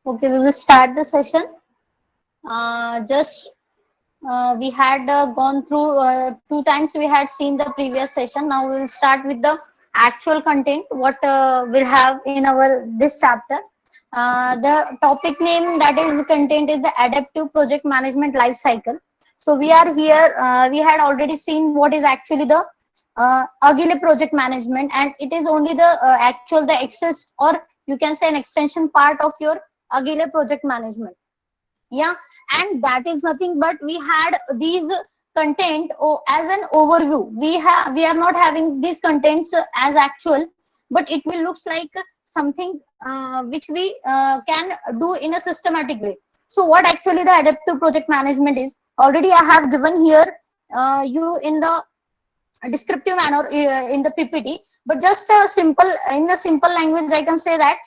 Okay, we will start the session. Just we had gone through two times. We had seen the previous session. Now we will start with the actual content. What we'll have in our this chapter. The topic name that is content is the adaptive project management life cycle. So we are here. We had already seen what is actually the Agile project management, and it is only the actual the access, or you can say an extension part of your Agile project management. Yeah, and that is nothing but we had these content as an overview. We are not having these contents as actual, but it will looks like something which we can do in a systematic way. So what actually the adaptive project management is, already I have given here you in the descriptive manner in the PPT, but just a simple in a simple language I can say that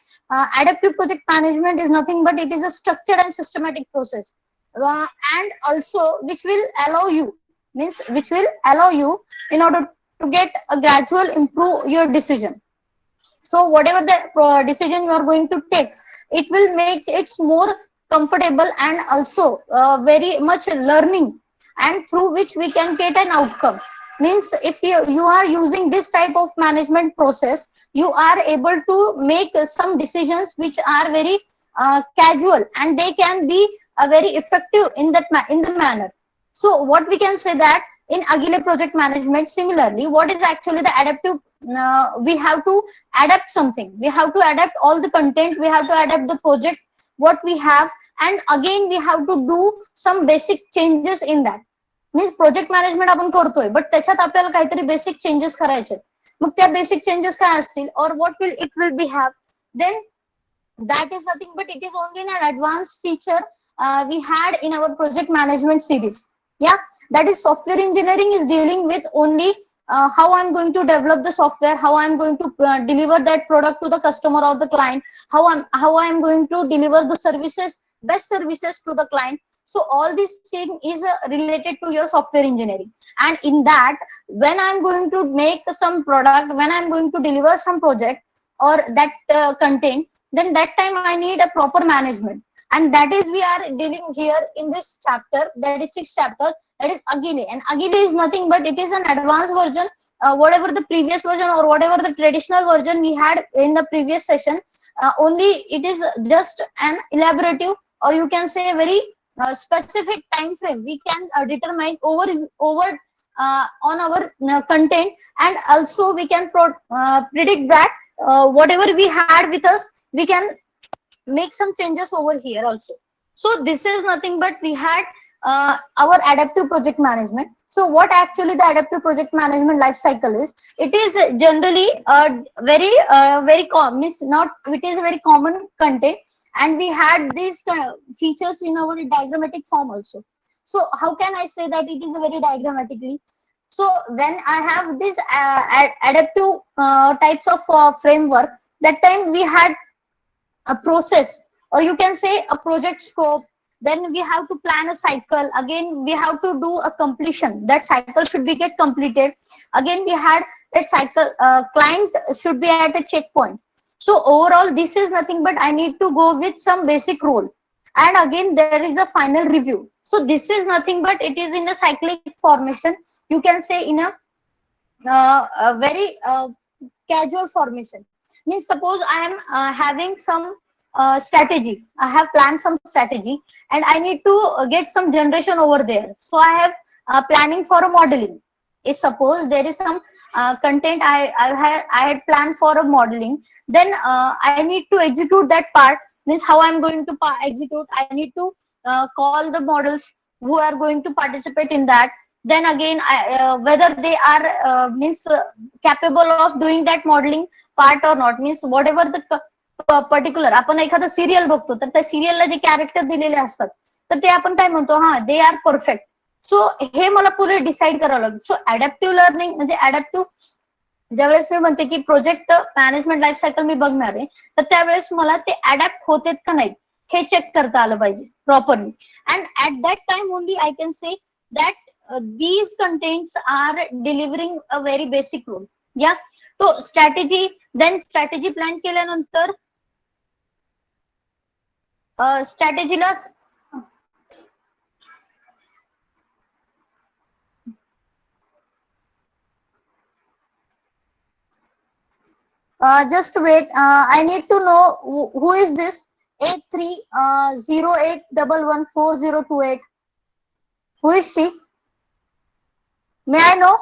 adaptive project management is nothing but it is a structured and systematic process, and also which will allow you, means which will allow you in order to get a gradual improve your decision. So whatever the decision you are going to take, it will make it more comfortable and also very much learning, and through which we can get an outcome. Means if you are using this type of management process, you are able to make some decisions which are very casual, and they can be very effective in that in the manner. So what we can say that in Agile project management, similarly, what is actually the adaptive, we have to adapt something, we have to adapt all the content, we have to adapt the project what we have, and again we have to do some basic changes in that. Means project management आपण करतोय, but त्याच्यात आपल्याला काहीतरी basic changes करायचे. मग त्या basic changes काय असतील, और what will it will be have, then that is nothing but it is only an advanced feature we had in our project management series. Yeah, that is software engineering is dealing with only how I'm going to develop the software, how I'm going to deliver that product to the customer or the client, how I'm going to deliver the services, best services to the client. So all this thing is related to your software engineering, and in that, when I'm going to make some product, when I'm going to deliver some project or that content, then that time I need a proper management, and that is we are dealing here in this chapter, that is sixth chapter, that is Agile. And Agile is nothing but it is an advanced version, whatever the previous version or whatever the traditional version we had in the previous session, only it is just an elaborative, or you can say very specific time frame we can determine over on our content, and also we can predict that whatever we had with us, we can make some changes over here also. So this is nothing but we had our adaptive project management. So what actually the adaptive project management life cycle is, it is generally very common, means not, it is a very common content, and we had these features in our diagrammatic form also. So how can I say that it is a very diagrammatically? So when I have this adaptive types of framework, that time we had a process, or you can say a project scope. Then we have to plan a cycle, again we have to do a completion, that cycle should be get completed. Again we had that cycle, client should be at a checkpoint. So overall this is nothing but I need to go with some basic rule, and again there is a final review. So this is nothing but it is in a cyclic formation, you can say in a very casual formation. Means suppose I am having some strategy, I have planned some strategy, and I need to get some generation over there. So I have planning for a modeling. If suppose there is some content I had planned for a modeling, then I need to execute that part. Means how I'm going to execute, I need to call the models who are going to participate in that. Then again whether they are means capable of doing that modeling part or not. Means whatever the particular आपण एखादं serial बघतो, तर त्या सिरियलला जे character दिलेले असतात, तर ते आपण काय म्हणतो, हा दे आर परफेक्ट. सो हे मला पुरे डिसाईड करावं लागेल. सो अडॅप्टिव्ह लर्निंग म्हणजे अडॅप्टिव्ह, ज्यावेळेस मी म्हणते की प्रोजेक्ट मॅनेजमेंट लाईफ सायकल मी बघणार आहे, तर त्यावेळेस मला ते अडॅप्ट होतेत का नाही हे चेक करता आलं पाहिजे properly. And at that time only I can say that these contents are delivering a very basic role. Yeah, तो स्ट्रॅटेजी, देन स्ट्रॅटेजी प्लॅन केल्यानंतर Strategyless. Just wait. I need to know who is this 8308114028. Who is she? May I know?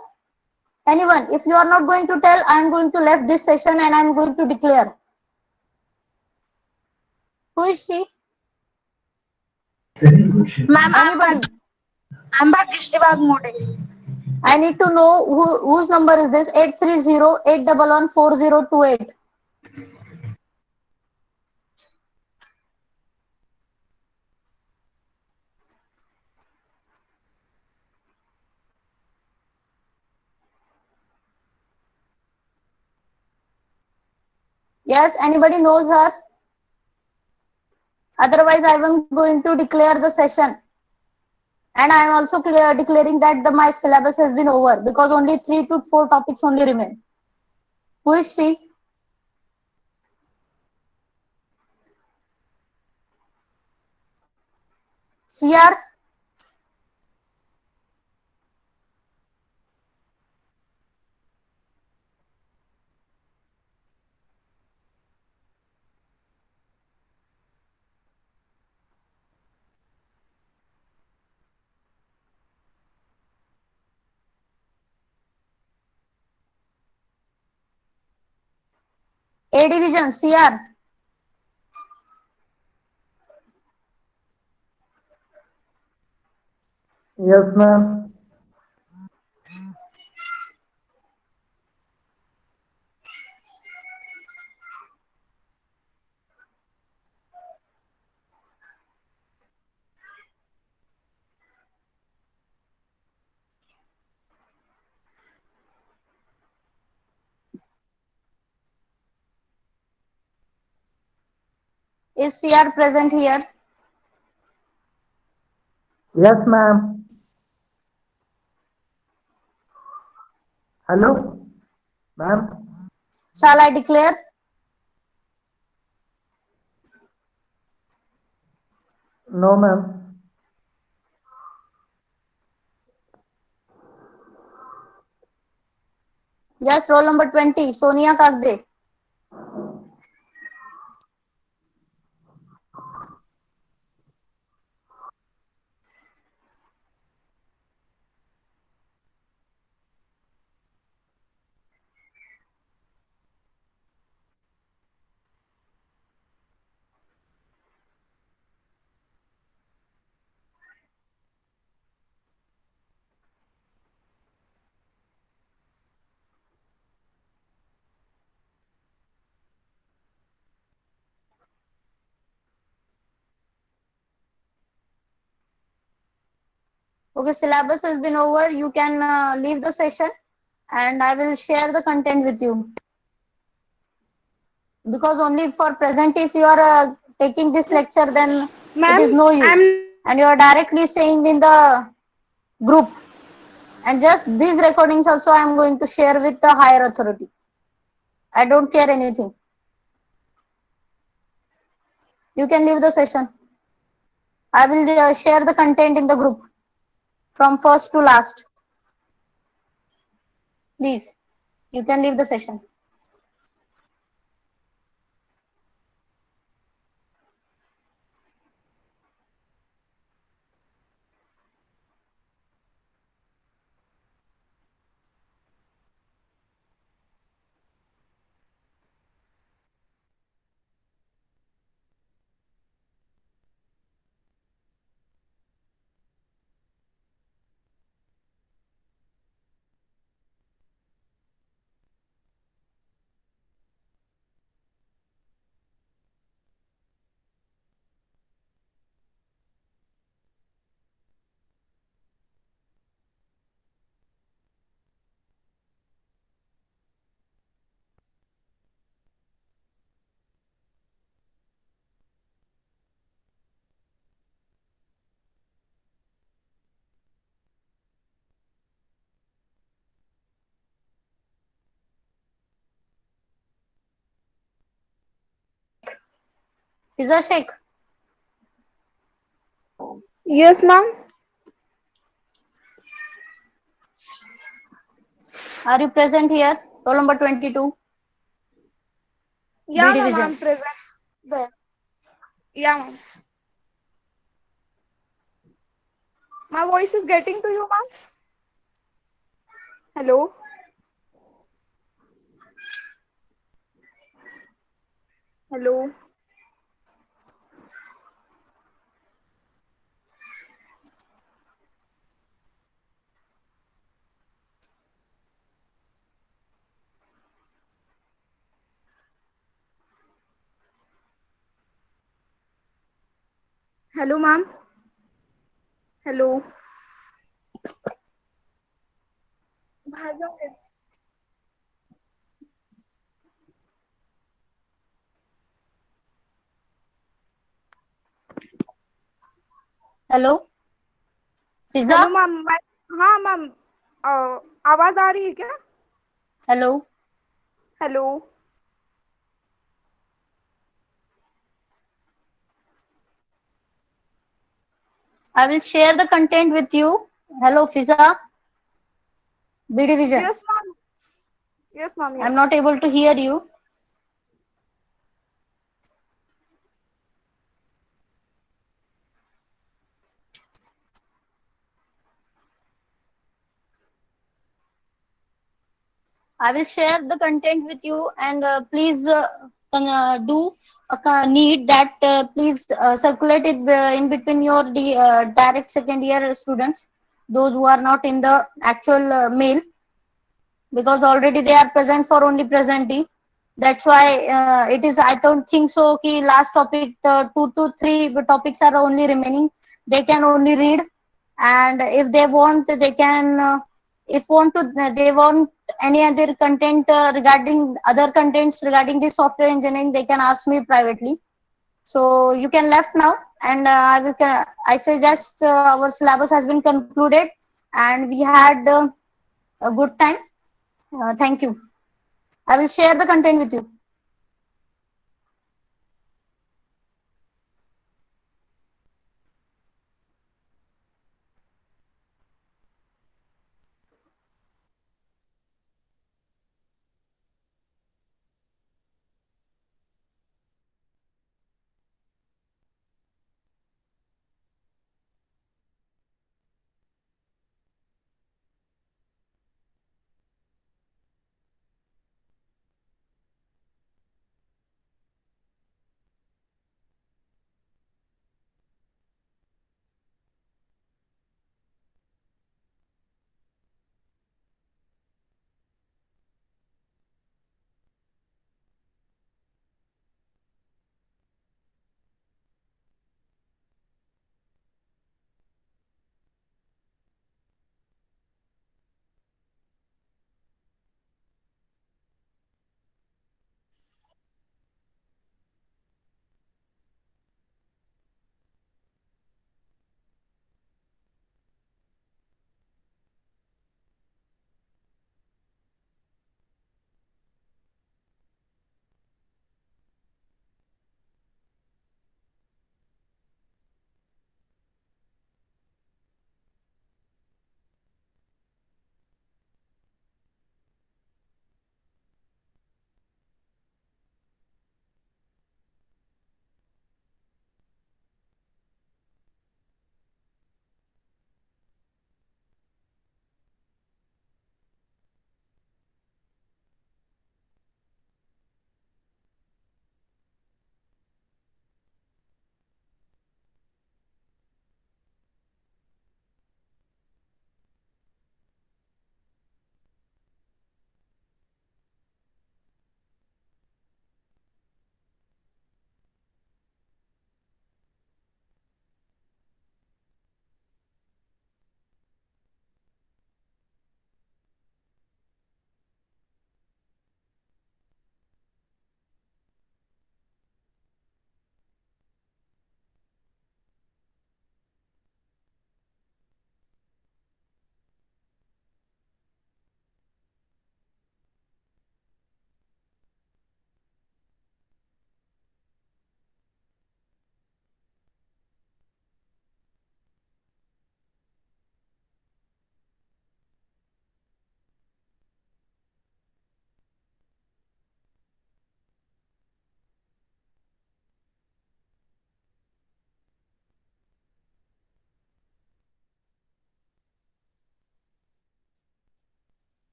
Anyone? If you are not going to tell, I am going to left this session and I am going to declare. Who is she? Ma'am, Anybody? I'm back Ishtibag Mode. I need to know whose number is this 8308114028. Yes, anybody knows her? Otherwise, I am going to declare the session. And I am also declaring that my syllabus has been over because only 3 to 4 topics only remain. Who is she? CR? A division, CR. Yes, ma'am. Is CR present here? Yes, ma'am. Hello, ma'am. Shall I declare? No, ma'am. Yes, roll number 20, Sonia Kagde. Okay, syllabus has been over. You can leave the session and I will share the content with you. Because only for present, if you are taking this lecture, then it is Ma'am, no use. And you are directly saying in the group. And just these recordings also I am going to share with the higher authority. I don't care anything. You can leave the session. I will share the content in the group from first to last. Please, you can leave the session. Fiza Sheikh. Yes, ma'am. Are you present here? Roll number 22, B Yeah, ma'am. division. I'm present there. Yeah, ma'am. My voice is getting to you, ma'am. Hello. Hello. Hello, ma'am. Hello. बाहर जाओगे? Hello, Fiza. Hello ma'am हाँ ma'am आवाज आ रही है क्या? Hello. Hello. I will share the content with you. Hello, Fiza, B division. Yes ma'am. Yes ma'am. I'm yes. not able to hear you. I will share the content with you, and please do need that. Please circulate it in between your direct second year students, those who are not in the actual mail, because already they are present for only presentee. That's why it is. I don't think so. Ki last topic, 2 to 3 topics are only remaining. They can only read, and if they want, they can. If want to, they want any other content regarding other contents regarding the software engineering, they can ask me privately. So you can left now, and I will. I suggest our syllabus has been concluded, and we had a good time. Thank you. I will share the content with you.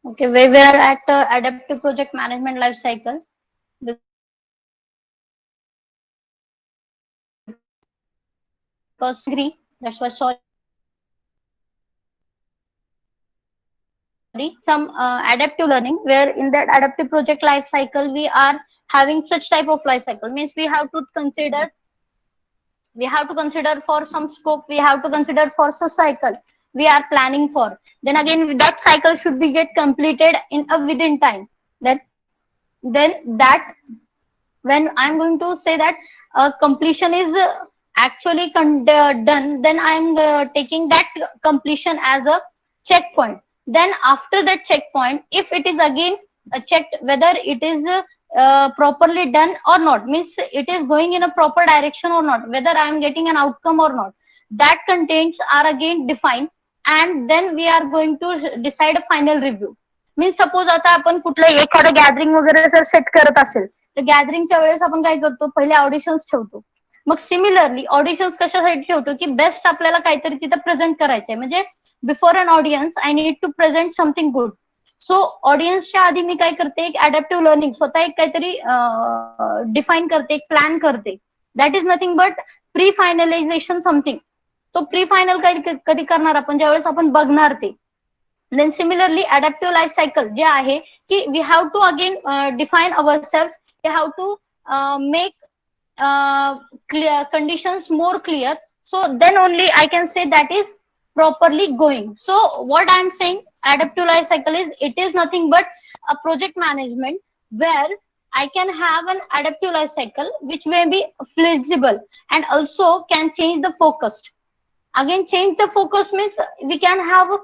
Okay, we were at adaptive project management life cycle because agree. That's why sorry. Some adaptive learning where in that adaptive project life cycle we are having such type of life cycle means we have to consider for some scope, we have to consider for some cycle we are planning for. Then again that cycle should be get completed in a within time. That then that when I'm going to say that completion is actually done, then I'm taking that completion as a checkpoint. Then after that checkpoint, if it is again checked whether it is properly done or not, means it is going in a proper direction or not, whether I am getting an outcome or not, that contents are again defined, and then we are going to decide a final review. Means suppose आता आपण कुठलं एखादं gathering वगैरे जर set करत असेल तर गॅदरिंगच्या वेळेस आपण काय करतो, पहिले ऑडिशन्स ठेवतो. मग सिमिलरली ऑडिशन्स कशासाठी ठेवतो की बेस्ट आपल्याला काहीतरी तिथं प्रेझेंट करायचंय, म्हणजे before an audience I need to present something good. So ऑडियन्सच्या आधी मी काय करते, एक अडॅप्टिव्ह लर्निंग स्वतः एक काहीतरी डिफाईन करते, एक प्लॅन करते. That is nothing but pre finalisation something. तो प्री फायनल कधी करणार आपण, ज्यावेळेस आपण बघणार ते. Then similarly adaptive life cycle जे आहे की we have to again define ourselves, we have to make clear conditions more clear, so then only I can say that is properly going. So what I am saying, adaptive life cycle is, it is nothing but a project management where I can have an adaptive life cycle which may be flexible and also can change the focus. Again change the focus means we can have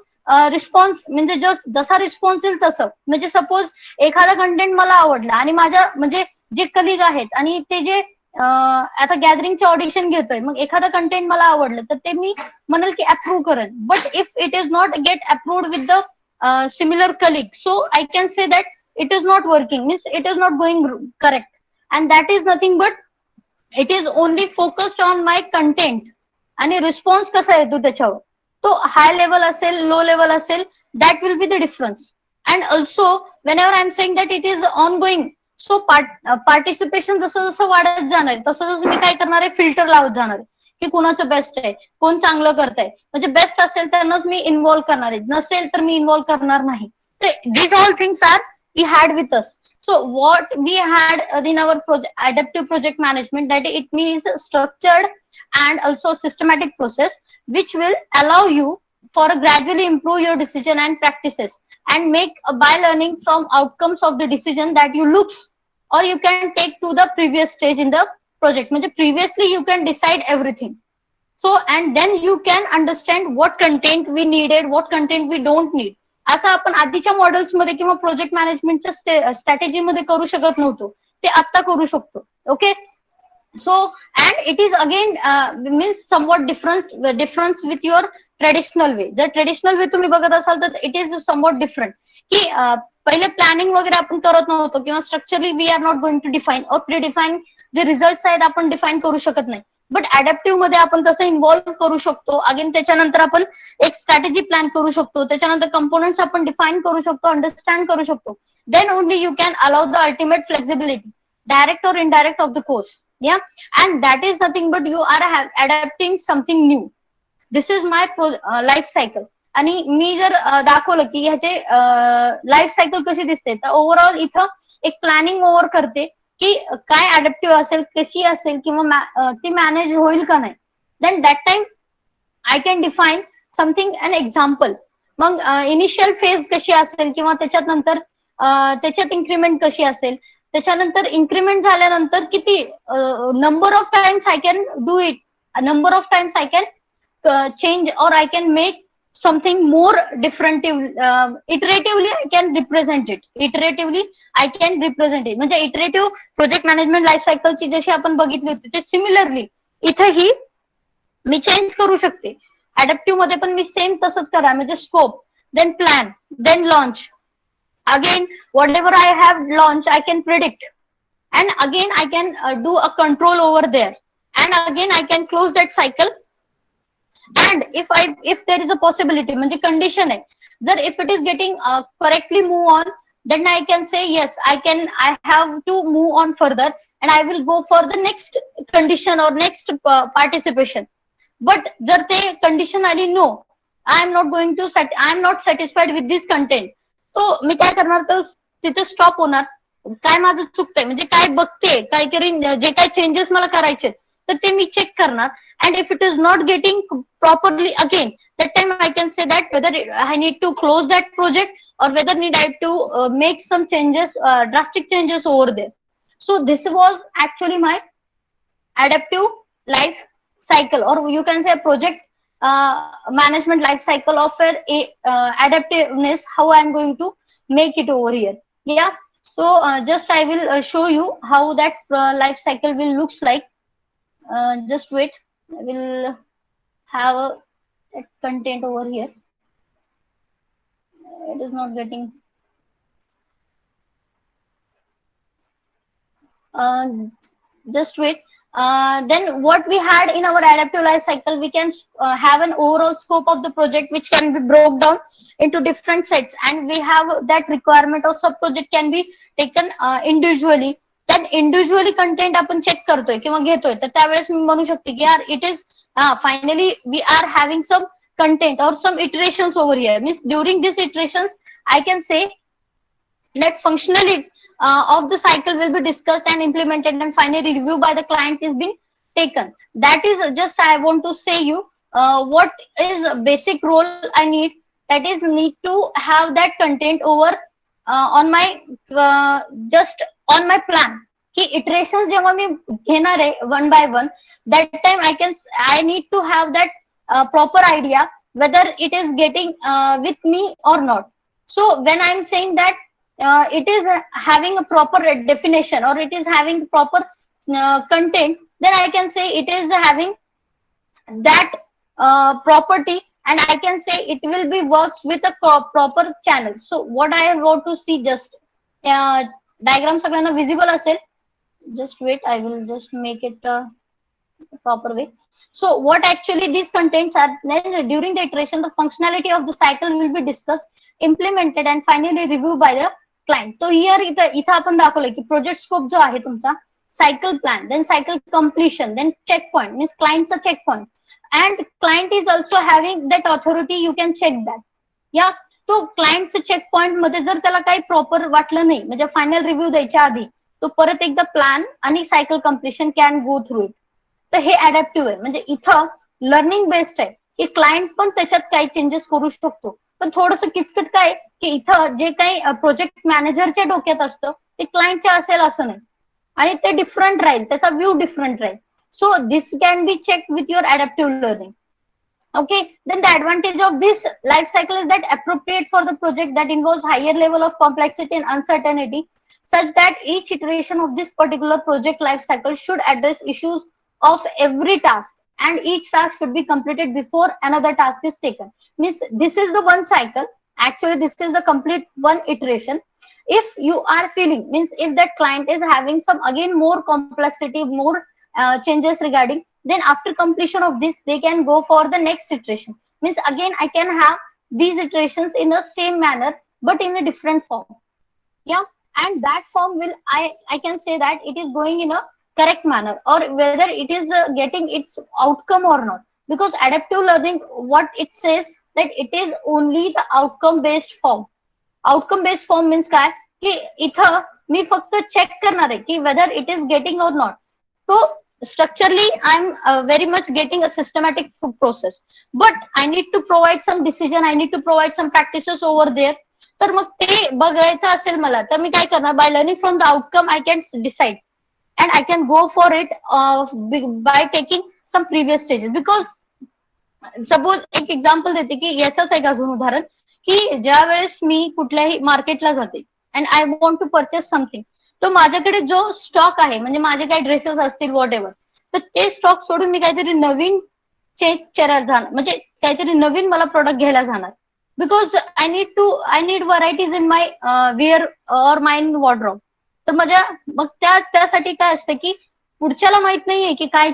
response, म्हणजे जसा response येईल तसं. म्हणजे suppose एखादा content मला आवडला आणि माझ्या म्हणजे जे कलिग आहेत आणि ते जे आता गॅदरिंगचे ऑडिशन घेतोय, मग एखादं कंटेंट मला आवडलं तर ते मी म्हणेल की अप्रूव्ह करेन. But if it is not get approved with the similar colleague, so I can say that it is not working, means it is not going correct. And that is nothing but it is only focused on my content आणि response कसा येतो त्याच्यावर. तो high level असेल, low level असेल, that will be the difference. And also when ever I am saying that it is on going, so participation जसं जसं वाढत जाणार आहे तसं तसं मी काय करणार आहे, फिल्टर लावत जाणार आहे की कुणाचं बेस्ट आहे, कोण चांगलं करताय. म्हणजे बेस्ट असेल त्यांनाच मी इन्व्हॉल्व करणार आहे, नसेल तर मी इन्व्हॉल्व करणार नाही. These all things are we had with us. So what we had in our project adaptive project management, that it means structured and also systematic process which will allow you for gradually improve your decision and practices and make by learning from outcomes of the decision that you look, or you can take to the previous stage in the project. म्हणजे previously you can decide everything, so and then you can understand what content we needed, what content we don't need. असं आपण आधीच्या मॉडेल्समध्ये किंवा project मॅनेजमेंटच्या स्ट्रॅटेजीमध्ये करू शकत नव्हतो, ते आता करू शकतो. Okay, so and it is again means somewhat difference with your traditional way. जर ट्रेडिशनल वे तुम्ही बघत असाल तर इट इज समवॉट डिफरंट, की पहिले प्लॅनिंग वगैरे आपण करत नव्हतो किंवा structurally we are not going to define or pre define जे रिझल्ट आहेत आपण डिफाईन करू शकत नाही. बट अडॅप्टिव्ह मध्ये आपण तसं इन्व्हॉल्व्ह करू शकतो. अगेन त्याच्यानंतर आपण एक स्ट्रॅटेजी प्लॅन करू शकतो, त्याच्यानंतर कंपोनेंट्स आपण डिफाईन करू शकतो, अंडरस्टँड करू शकतो. Then only you can allow the ultimate flexibility, direct or indirect of the course. Yeah, and that is nothing but you are adapting something new. This is my life cycle. आणि मी जर दाखवलं की ह्याचे life cycle कशी दिसते, तर overall इथं एक प्लॅनिंग ओव्हर करते की काय अडॅप्टिव्ह असेल, कशी असेल, किंवा ती मॅनेज होईल का नाही. Then that time I can define something an example. मग इनिशियल फेज कशी असेल किंवा त्याच्यात नंतर त्याच्यात इन्क्रीमेंट कशी असेल, त्याच्यानंतर इन्क्रीमेंट झाल्यानंतर किती number of times I can do it, number of times I can change or I can make something more different. Iteratively I can represent it, iteratively I can represent it. म्हणजे iterative project management life सायकलची जशी आपण बघितली होती, ते similarly इथंही मी change करू शकते. अडॅप्टिव्ह मध्ये पण मी सेम तसंच करा, म्हणजे scope, then plan, then launch. Again, whatever I have launched, I can predict, and again I can do a control over there, and again I can close that cycle. And if there is a possibility, म्हणजे condition आहे, जर if it is getting correctly move on, then I can say yes, I have to move on further and I will go for the next condition or next participation. But जर ते condition आली no, I am not going to I am not satisfied with this content, तो मी काय करणार, तर तिथे stop होणार. काय माझं चुकतंय, म्हणजे काय बघते, काहीतरी जे काय चेंजेस मला करायचे तर ते मी चेक करणार. And if it is not getting properly again, that time I can say that whether I need to close that project or whether need I to make some changes, drastic changes over there. So this was actually my adaptive life cycle, or you can say project management life cycle of adaptiveness, how I'm going to make it over here. Yeah. So just I will show you how that life cycle will looks like. Just wait, I will have that content over here. It is not getting uh, just wait. Then what we had in our adaptive life cycle, we can have an overall scope of the project which can be broke down into different sets, and we have that requirement or sub project can be taken individually. Then individually content आपण check करतोय किंवा घेतोय, तर त्यावेळेस मी म्हणू शकते की यार it is finally we are having some content or some iterations over here. Means during these iterations I can say that functionality of the cycle will be discussed and implemented, and finally review by the client is being taken. That is just I want to say you what is a basic role I need, that is need to have that content over on my just on my plan की iterations जेव्हा मी घेणार आहे one by one, that time I need to have that proper idea whether it is getting with me or not. So when I'm saying that it is having a proper definition or it is having proper content, then I can say it is having that property, and I can say it will be works with a proper channel. So what I want to see, just diagram सगळ्यांना visible असेल. Just wait, I will just make it proper way. So what actually these contents are, then during the iteration the functionality of the cycle will be discussed, implemented and finally reviewed by the client. So here इथं आपण दाखवलं की project scope जो आहे तुमचा, cycle plan, then cycle completion, then checkpoint, means clientचा checkpoint, and client is also having that authority, you can check that. या तो क्लायंटचं checkpoint मध्ये जर त्याला काही प्रॉपर वाटलं नाही, म्हणजे फायनल रिव्ह्यू द्यायच्या आधी तो परत एकदा प्लॅन आणि cycle completion can go through it. तर हे अडॅप्टिव्ह आहे, म्हणजे इथं लर्निंग बेस्ड आहे की क्लायंट पण त्याच्यात काही चेंजेस करू शकतो. पण थोडस किचकट काय की इथं जे काही प्रोजेक्ट मॅनेजरच्या डोक्यात असतं ते क्लायंटच्या असेल असं नाही, आणि ते डिफरंट राहील, त्याचा व्ह्यू डिफरंट राहील. So this can be check with your adaptive learning. Okay, then the advantage of this life cycle is that appropriate for the project that involves higher level of complexity and uncertainty, such that each iteration of this particular project life cycle should address issues of every task, and each task should be completed before another task is taken. Means this is the one cycle, actually this is the complete one iteration. If you are feeling, means if that client is having some again more complexity, more changes regarding, then after completion of this they can go for the next iteration. Means again I can have these iterations in the same manner but in a different form. Yeah, and that form will I can say that it is going in a correct manner, or whether it is getting its outcome or not, because adaptive learning what it says that it is only the outcome based form. Outcome based form means काय की इथं मी फक्त check करणार आहे की whether it is getting or not. So structurally I'm very much getting a systematic process, but I need to provide some decision, I need to provide some practices over there. तर मग ते बघायचं असेल मला, तर मी काय करणार, by learning from the outcome I can decide and I can go for it by taking some previous stages. Because suppose एक example देते की याचंच एक अजून उदाहरण, की ज्या वेळेस मी कुठल्याही मार्केटला जाते and I want to purchase something, तो माझ्याकडे जो स्टॉक आहे, म्हणजे माझे काही ड्रेसेस असतील वॉट एव्हर, तर ते स्टॉक सोडून मी काहीतरी नवीन चेक करायला जाणार, म्हणजे काहीतरी नवीन मला प्रोडक्ट घ्यायला जाणार. Because I need varieties in my wear or my wardrobe. तर माझ्या मग त्यासाठी काय असतं की पुढच्याला माहित नाहीये की काय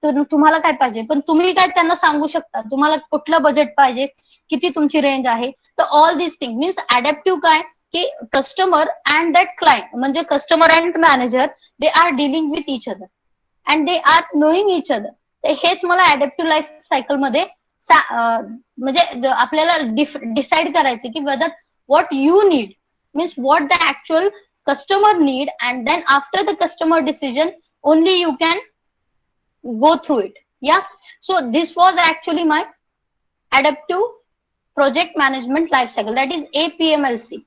तुम्हाला काय पाहिजे, पण तुम्ही काय त्यांना सांगू शकता तुम्हाला कुठलं बजेट पाहिजे, किती तुमची रेंज आहे. तर all this thing means adaptive काय की कस्टमर अँड दॅट क्लायंट म्हणजे customer and manager they are dealing with each other and they are knowing each other. तर हेच मला अडॅप्टिव्ह लाईफ सायकल मध्ये म्हणजे आपल्याला डिसाइड करायचं की weather what you need means what the actual customer need and then after the customer decision only you can go through it. Yeah, so this was actually my adaptive project management life cycle, that is APMLC.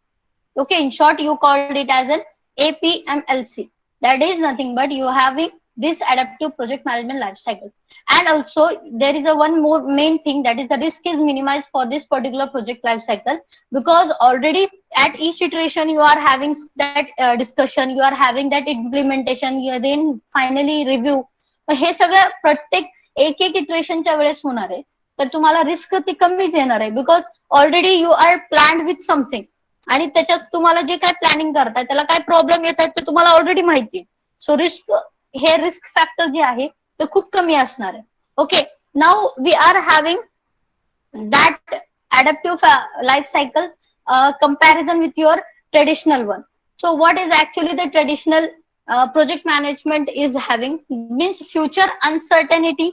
Okay, in short you called it as an APMLC. That is nothing but you having this adaptive project management life cycle. And also there is a one more main thing, that is the risk is minimized for this particular project life cycle, because already at each iteration you are having that discussion, you are having that implementation, you then finally review. हे सगळं प्रत्येक एक एक इटरेशनच्या वेळेस होणार आहे. तर तुम्हाला risk ती कमीच येणार आहे, because already you are planned with something आणि त्याच्यात तुम्हाला जे काय प्लॅनिंग करताय त्याला काय प्रॉब्लेम येत आहेत ते तुम्हाला ऑलरेडी माहिती आहे. सो रिस्क हे रिस्क फॅक्टर जे आहे ते खूप कमी असणार आहे. Okay, now we are having that adaptive life cycle comparison with your traditional one. So what is actually the traditional project management is having means future uncertainty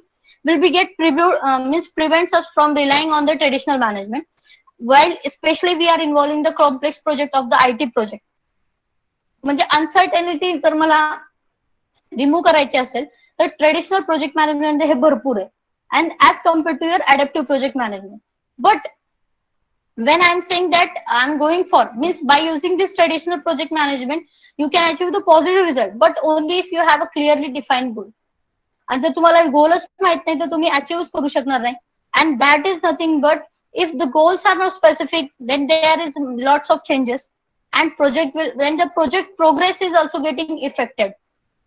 will be get means prevents us from relying on the traditional management, while especially we are involving the complex project of the IT project. म्हणजे uncertainty जर मला remove करायची असेल तर traditional project management हे भरपूर आहे and as compare to your adaptive project management. But when I'm saying that I'm going for means by using this traditional project management you can achieve the positive result, but only if you have a clearly defined goal. आणि जर तुम्हाला गोलच माहित नाही तर तुम्ही achieve करू शकणार नाही. And that is nothing but if the goals are not specific then there is lots of changes and project will when the project progress is also getting affected,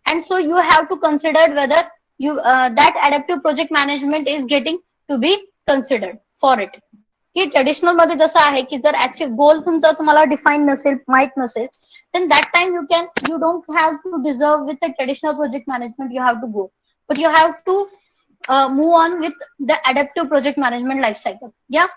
and so you have to consider whether you that adaptive project management is getting to be considered for it. की traditional मध्ये जसं आहे की जर actual गोल तुमचा तुम्हाला define नसेल, माहित नसेल, then that time you don't have to deserve with the traditional project management, you have to go, but you have to move on with the adaptive project management life cycle. Yeah,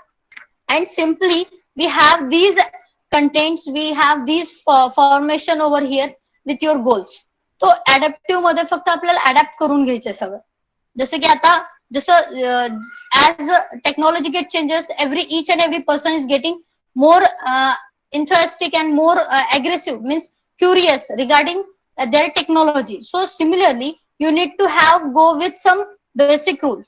and simply we have these contents, we have these formation over here with your goals. तो adaptive मध्ये फक्त आपल्याला adapt करून घ्यायचं सगळं. जसं की आता जसं as technology get changes, each and every person is getting more enthusiastic and more aggressive, means curious regarding their technology. So similarly you need to have go with some basic rule.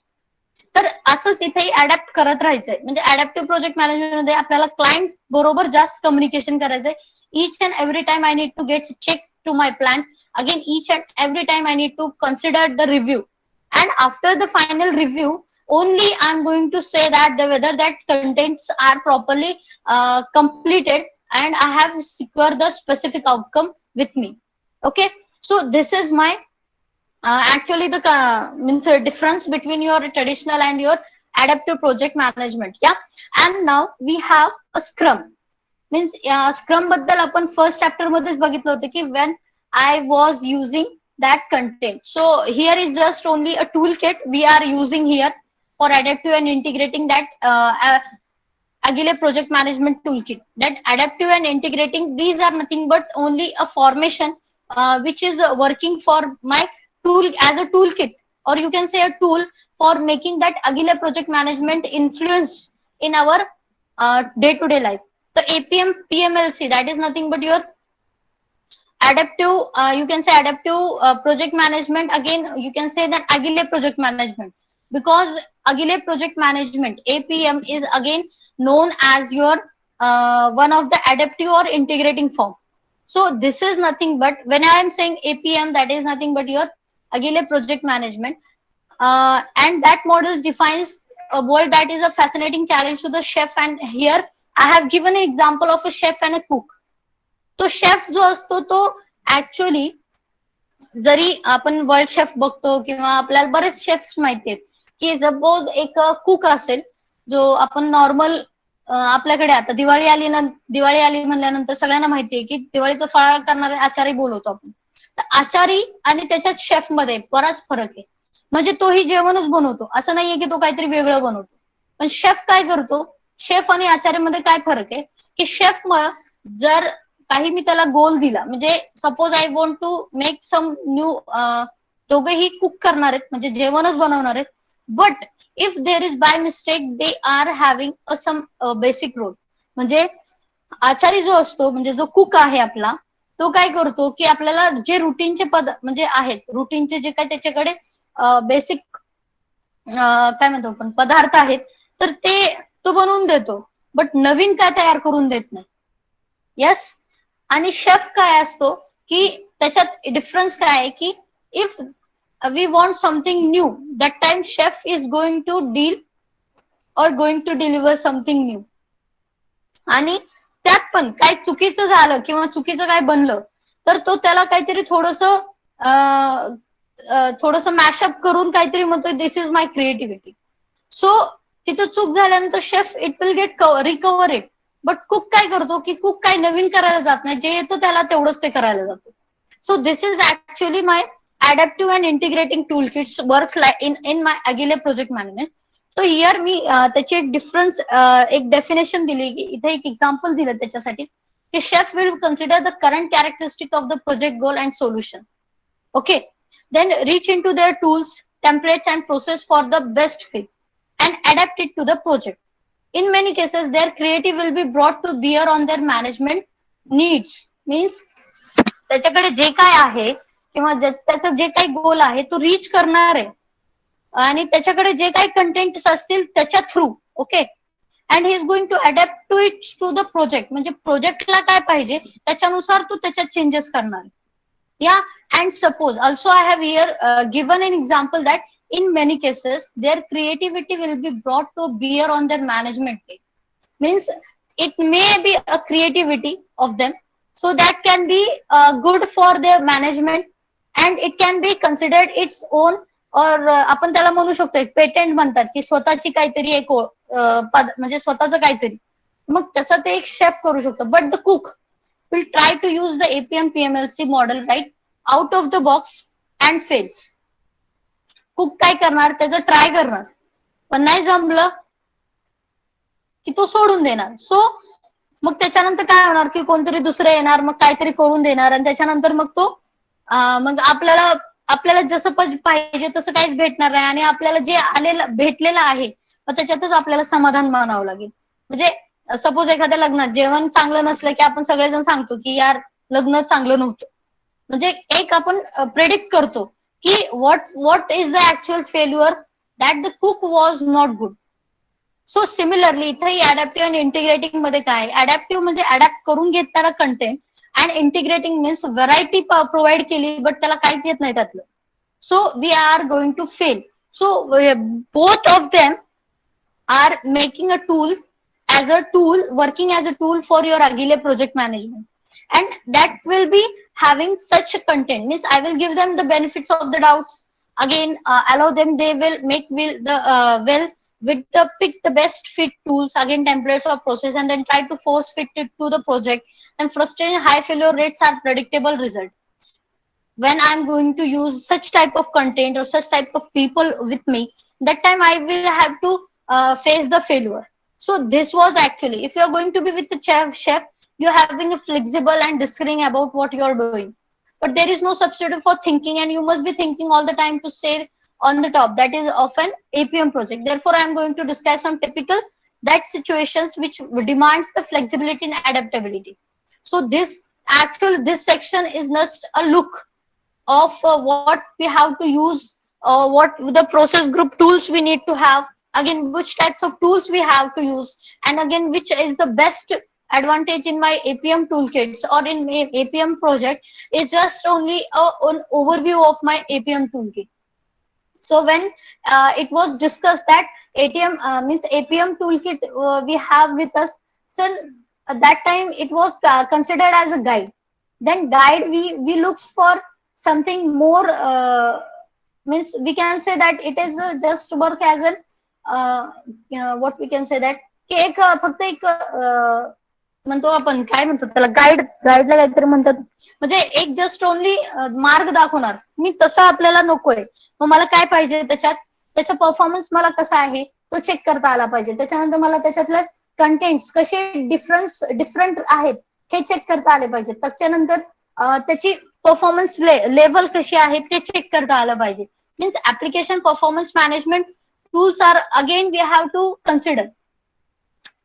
तर असंच इथे adapt करत राहायचंय. म्हणजे adaptive project management मध्ये आपल्याला client बरोबर जास्त कम्युनिकेशन करायचंय. each and every time I need to get check to my plan, again each and every time I need to consider the review, and after the final review only I'm going to say that whether that contents are properly completed and I have secured the specific outcome with me. Okay, so this is my actually the means difference between your traditional and your adaptive project management. Yeah, and now we have a scrum. means scrum बद्दल आपण first chapter मध्येच बघितलं होतं की when I was using that content. So here is just only a toolkit we are using here for adaptive and integrating that Agile project management toolkit. That adaptive and integrating, these are nothing but only a formation which is working for my tool as a toolkit, or you can say a tool for making that Agile project management influence in our day-to-day life. So APM PMLC, that is nothing but your adaptive, you can say adaptive project management. Again you can say that Agile project management, because Agile project management APM is again known as your one of the adaptive or integrating form. So this is nothing but when I am saying APM, that is nothing but your Agile project management, and that model defines a world that is a fascinating challenge to the chef. And here I have given an example of a chef and a cook. तो chef जो असतो तो actually जरी आपण world chef बघतो किंवा आपल्याला बरेच chefs माहिती आहेत की सपोज एक कुक असेल जो आपण नॉर्मल आपल्याकडे आता दिवाळी आली म्हणल्यानंतर सगळ्यांना माहितीये की दिवाळीचं फराळ करणारे आचारी बोलवतो आपण. तर आचारी आणि त्याच्या शेफ मध्ये बराच फरक आहे. म्हणजे तोही जेवणच बनवतो, असं नाहीये की तो काहीतरी वेगळं बनवतो. पण शेफ काय करतो, शेफ आणि आचार्यामध्ये काय फरक आहे की शेफ जर काही मी त्याला गोल दिला, म्हणजे suppose I want to make some new, दोघेही कुक करणार आहेत म्हणजे जेवणच बनवणार आहेत, but if there is by mistake they are having a some basic role, म्हणजे आचारी जो असतो म्हणजे जो कुक आहे आपला, तो काय करतो की आपल्याला जे रुटीनचे पद म्हणजे आहेत, रुटीनचे जे काय त्याच्याकडे बेसिक काय म्हणतो आपण पदार्थ आहेत, तर ते तो बनवून देतो, बट नवीन काय तयार करून देत नाही. यस. आणि शेफ काय असतो की त्याच्यात डिफरन्स काय आहे की if we want something new, that time chef is going to deal or going to deliver something new. आणि त्यात पण काय चुकीचं झालं किंवा चुकीचं काय बनलं तर तो त्याला काहीतरी थोडस मॅशअप करून काहीतरी म्हणतो दिस इज माय क्रिएटिव्हिटी. सो तिथं चूक झाल्यानंतर chef it will get recover it, but cook काय करतो की कुक काय नवीन करायला जात नाही, जे येतं त्याला तेवढंच ते करायला जातो. सो this is actually my adaptive and integrating toolkits works like in my agile project management. So here मी त्याची एक डिफरन्स एक डेफिनेशन दिली, इथे एक एक्झाम्पल दिलं त्याच्यासाठी की chef will consider the current characteristic of the project goal and solution. Okay, then reach into their tools, templates and process for the best fit and adapt it to the project. In many cases their creative will be brought to bear on their management needs. Means त्याच्याकडे जे काय आहे किंवा त्याचं जे काही गोल आहे तो reach करणार आहे आणि त्याच्याकडे जे काही कंटेंट असतील त्याच्या through. Okay, and he is going to adapt to it to the project, म्हणजे प्रोजेक्टला काय पाहिजे त्याच्यानुसार तो त्याच्यात चेंजेस करणार. या and suppose also I have here given an example that in many cases their creativity will be brought to bear on their management team. Means it may be a creativity of them, so that can be good for their management and it can be considered its own, or आपण त्याला म्हणू शकतो एक patent म्हणतात की स्वतःची काहीतरी एक म्हणजे स्वतःच काहीतरी, मग तसं ते एक शेफ करू शकतो. But the cook will try to use the APM PMLC model right out of the box and fails. Cook काय करणार त्याचं ट्राय करणार, पण नाही जमलं की तो सोडून देणार. सो मग त्याच्यानंतर काय होणार की कोणतरी दुसरं येणार मग काहीतरी करून देणार आणि त्याच्यानंतर मग तो मग आपल्याला जसं पाहिजे तसं काहीच भेटणार नाही आणि आपल्याला जे आलेलं भेटलेलं आहे मग त्याच्यातच आपल्याला समाधान मानावं लागेल. म्हणजे सपोज एखाद्या लग्नात जेवण चांगलं नसलं की आपण सगळेजण सांगतो की यार लग्न चांगलं नव्हतं, म्हणजे एक आपण प्रेडिक्ट करतो की what is the actual failure, that the cook was not good. So similarly इथेही अडॅप्टिव्ह आणि इंटिग्रेटिंग मध्ये काय, अडॅप्टिव्ह म्हणजे अडॅप्ट करून घेताना content and integrating means variety provide केली बट त्याला काहीच येत नाही त्यातलं, so we are going to fail. So both of them are making a tool as a tool, working as a tool for your agile project management, and that will be having such content. Means I will give them the benefits of the doubts, again allow them, they will make will the well with the pick the best fit tools, again templates or process, and then try to force fit it to the project. And frustrating high failure rates are predictable result when I'm going to use such type of content or such type of people with me. That time I will have to face the failure. So this was actually, if you're going to be with the chef, you're having a flexible and discerning about what you're doing, but there is no substitute for thinking, and you must be thinking all the time to stay on the top. That is often APM project. Therefore I'm going to discuss some typical that situations which demands the flexibility and adaptability. So this section is just a look of what we have to use, what the process group tools we need to have, again which types of tools we have to use, and again which is the best advantage in my APM toolkits or in my APM project is just only an overview of my APM toolkit. So when it was discussed that ATM means APM toolkit we have with us, so at that time it was considered as a guide. Then guide we look for something more, means we can say that it is just work as an what we can say that की एक फक्त एक म्हणतो आपण काय म्हणतो त्याला गाईडला काहीतरी म्हणतात, म्हणजे एक जस्ट ओनली मार्ग दाखवणार. मी तसं आपल्याला नकोय, मग मला काय पाहिजे त्याच्यात, त्याचा परफॉर्मन्स मला कसा आहे तो चेक करता आला पाहिजे. त्याच्यानंतर मला त्याच्यातलं कंटेंट्स कसे डिफरंट आहेत हे चेक करता आले पाहिजे. त्याच्यानंतर त्याची परफॉर्मन्स लेवल कशी आहे ते चेक करता आलं पाहिजे. Means application performance management tools are again we have to consider.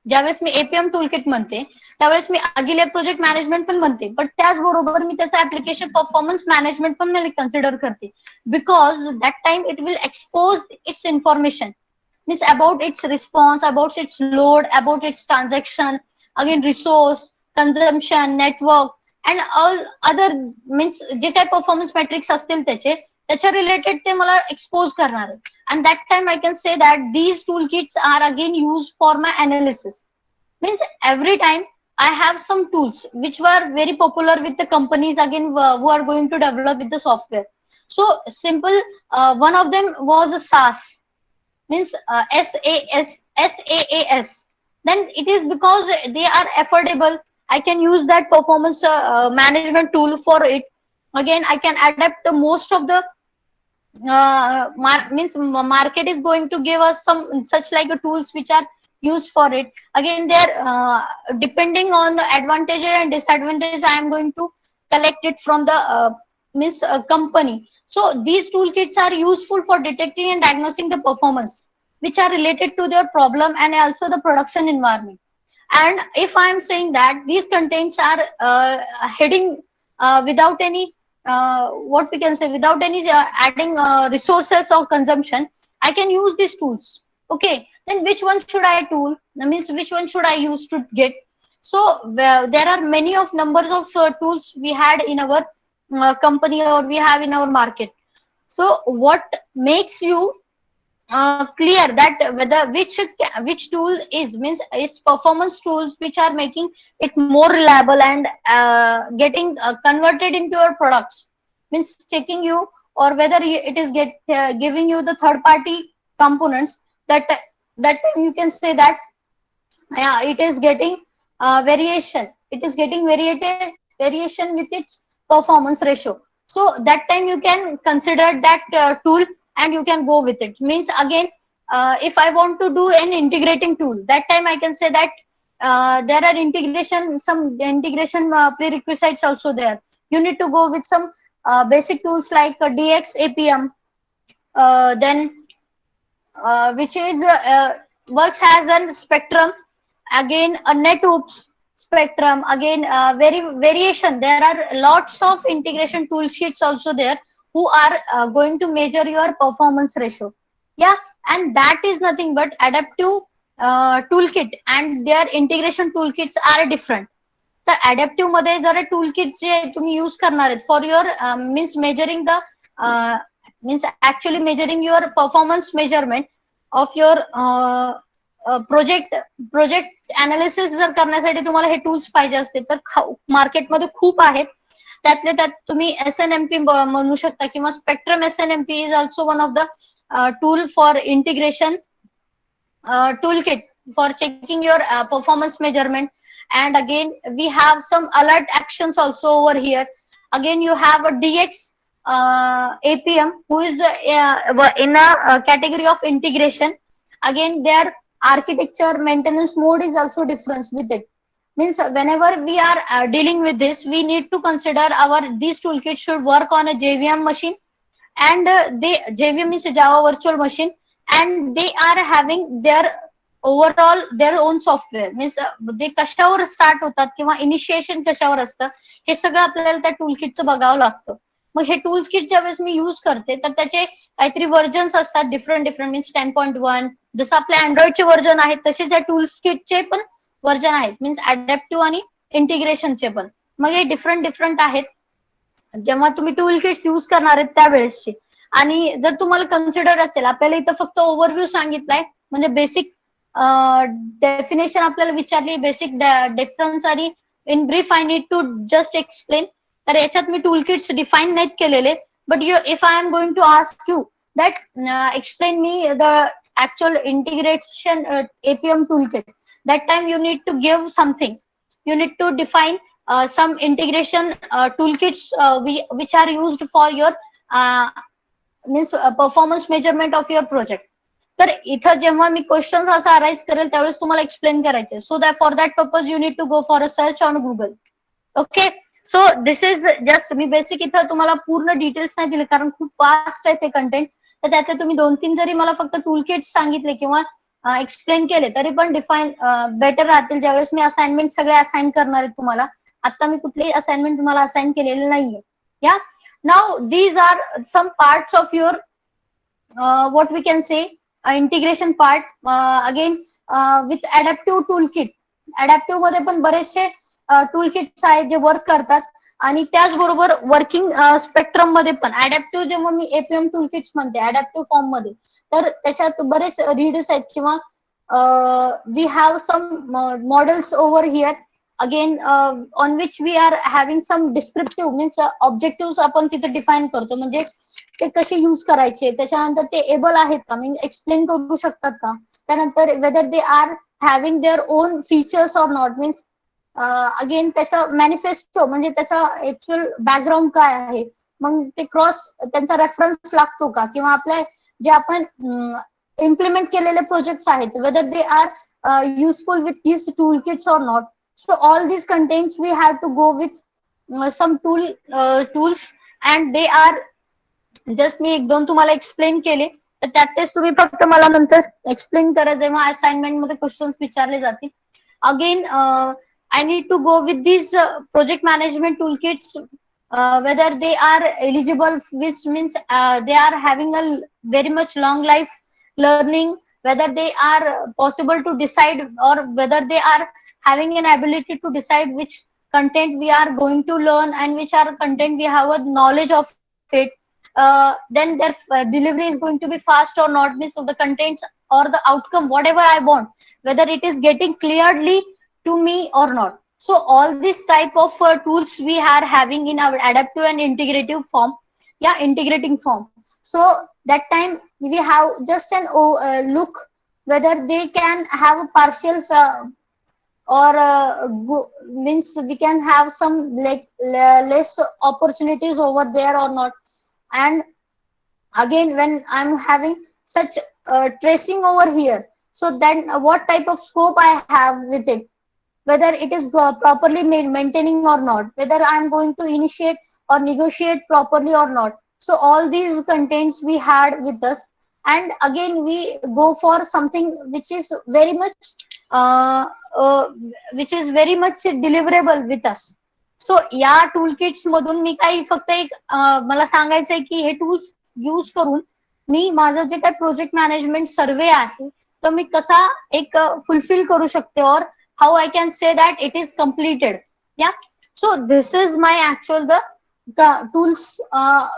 ज्यावेळेस मी एपीएम टूलकिट म्हणते त्यावेळेस मी अगिले प्रोजेक्ट मॅनेजमेंट पण म्हणते, बट त्याचबरोबर मी त्याचं ऍप्लिकेशन परफॉर्मन्स मॅनेजमेंट पण मी कन्सिडर करते, because that time it will expose it's information means about its response, about its load, about its transaction, again resource, consumption, network, and all other means जे काही performance metrics असतील त्याच्या related ते मला expose करणार आहे. And that time I can say that these toolkits are again used for my analysis. Means every time I have some tools which were very popular with the companies again who are going to develop with the software. So simple, one of them was a SaaS, means SaaS. Then it is because they are affordable. I can use that performance management tool for it. Again, I can adapt most of the means market is going to give us some such like tools which are used for it. Again, they're depending on the advantages and disadvantages. I am going to collect it from the means company. So these toolkits are useful for detecting and diagnosing the performance which are related to their problem and also the production environment. And if I am saying that these contents are heading without any what we can say without any adding resources or consumption, I can use these tools. Okay, then which one should I tool? That means which one should I use to get? So there are many of numbers of tools we had in our company or we have in our market. So what makes you clear that whether which tool is means is performance tools which are making it more reliable and getting converted into your products, means checking you, or whether it is giving you the third party components that time you can say that yeah, it is getting variation, it is getting variation with its performance ratio. So that time you can consider that tool and you can go with it. Means again, if I want to do an integrating tool, that time I can say that there are some integration prerequisites also there. You need to go with some basic tools like dx apm, then which is works as a spectrum, again a NetOps spectrum, again variation. There are lots of integration tool sheets also there who are going to measure your performance ratio. Yeah, and that is nothing but adaptive toolkit, and their integration toolkits are different. तर adaptive मध्ये जर toolkit जे तुम्ही use करणार आहेत for your means measuring the means actually measuring your performance measurement of your project analysis जर करण्यासाठी तुम्हाला हे tools पाहिजे असते तर मार्केटमध्ये खूप आहेत. त्यातले त्यात तुम्ही SNMP म्हणू शकता किंवा spectrum SNMP is also one of the tool for integration toolkit for checking your performance measurement. And again we have some alert actions also over here. Again you have a DX APM who is in a category of integration. Again their architecture maintenance mode is also different with it. Means whenever we are dealing with this, we need to consider these toolkits should work on a JVM machine, and JVM is a Java virtual machine, and they are having their overall their own software. Means they कशावर start होतात किंवा initiation कशावर असतं हे सगळं आपल्याला त्या टूलकिटचं बघावं लागतं. मग हे टूलकिट ज्यावेळेस मी युज करते तर त्याचे काहीतरी व्हर्जन्स असतात डिफरंट मीन्स 10.1, जसं आपल्या अँड्रॉइडचे व्हर्जन आहेत तसेच या टूल्स किटचे पण व्हर्जन आहेत, मीन्स अडॅप्टिव्ह आणि इंटिग्रेशनचे पण. मग हे डिफरंट आहेत जेव्हा तुम्ही टूल किट्स युज करणार आहेत त्यावेळेसचे. आणि जर तुम्हाला कन्सिडर असेल, आपल्याला इथं फक्त ओव्हरव्ह्यू सांगितलाय, म्हणजे बेसिक डेफिनेशन आपल्याला विचारली, बेसिक डिफरन्स, आणि in brief I need to just explain. तर याच्यात मी टूल किट्स डिफाईन नाहीत केलेले, but if I am going to ask you that explain me the actual integration APM toolkit, that time you need to give something, you need to define some integration toolkits which are used for your means performance measurement of your project. तर इथं जेव्हा मी questions असं arise करेल त्यावेळेस तुम्हाला explain करायचे. So that for that purpose you need to go for a search on Google. Okay, so this is just, मी basic इथं तुम्हाला पूर्ण डिटेल्स नाही दिले कारण खूप फास्ट आहे ते कंटेंट. तर त्यातले तुम्ही 2-3 जरी मला फक्त टूल किट्स सांगितले किंवा एक्सप्लेन केले तरी पण डिफाईन बेटर राहतील ज्यावेळेस मी असाइनमेंट सगळे असाइन करणार आहे तुम्हाला. आता मी कुठलीही असाइनमेंट तुम्हाला असाइन केलेली नाहीये. Yeah now these are some parts of your what we can say integration part. Again with adaptive toolkit, adaptive मध्ये पण बरेचसे टूल किट्स आहेत जे वर्क करतात आणि त्याचबरोबर वर्किंग स्पेक्ट्रम मध्ये पण अडॅप्टिव्ह, जेव्हा मी एपीएम टूल किट्स म्हणते अडॅप्टिव्ह फॉर्म मध्ये, तर त्याच्यात बरेच रीड्स आहेत किंवा we have some models over here. Again on which we are having some descriptive means objective आपण तिथे डिफाईन करतो, म्हणजे ते कसे यूज करायचे, त्याच्यानंतर ते एबल आहेत का, मीन्स एक्सप्लेन करू शकतात का, त्यानंतर whether they are having their own features or not, means again त्याचा मॅनिफेस्टो म्हणजे त्याचा ऍक्च्युअल बॅकग्राऊंड काय आहे, मग ते क्रॉस त्यांचा रेफरन्स लागतो का, किंवा आपल्या जे आपण इम्प्लिमेंट केलेले प्रोजेक्ट्स आहेत whether they are useful with these toolkits or not. So all these contents we have to go with some tools and they are just मी 1-2 तुम्हाला एक्सप्लेन केले, तर त्यातच तुम्ही फक्त मला नंतर एक्सप्लेन करा जेव्हा असाइनमेंट मध्ये क्वेश्चन्स विचारले जातील. Again I need to go with these project management toolkits whether they are eligible, which means they are having a very much long life learning, whether they are possible to decide or whether they are having an ability to decide which content we are going to learn and which are content we have a knowledge of it. Then their delivery is going to be fast or not, means of the contents or the outcome whatever I want, whether it is getting clearly to me or not. So all this type of tools we are having in our adaptive and integrative form, yeah, integrating form. So that time we have just an look whether they can have a partial or means we can have some like less opportunities over there or not. And again when I'm having such tracing over here, so then what type of scope I have with it, whether it is properly maintaining or not, whether I'm going to initiate or negotiate properly or not. So all these contents we had with us, and again we go for something which is very much uh, uh, deliverable with us. सो या tool kits मधून मी काही फक्त एक मला सांगायचंय की हे tools use करून मी माझं जे काही प्रोजेक्ट मॅनेजमेंट सर्वे आहे तो मी कसा एक फुलफिल करू शकते, और how I can say that it is completed. Yeah. So this is my actual the tools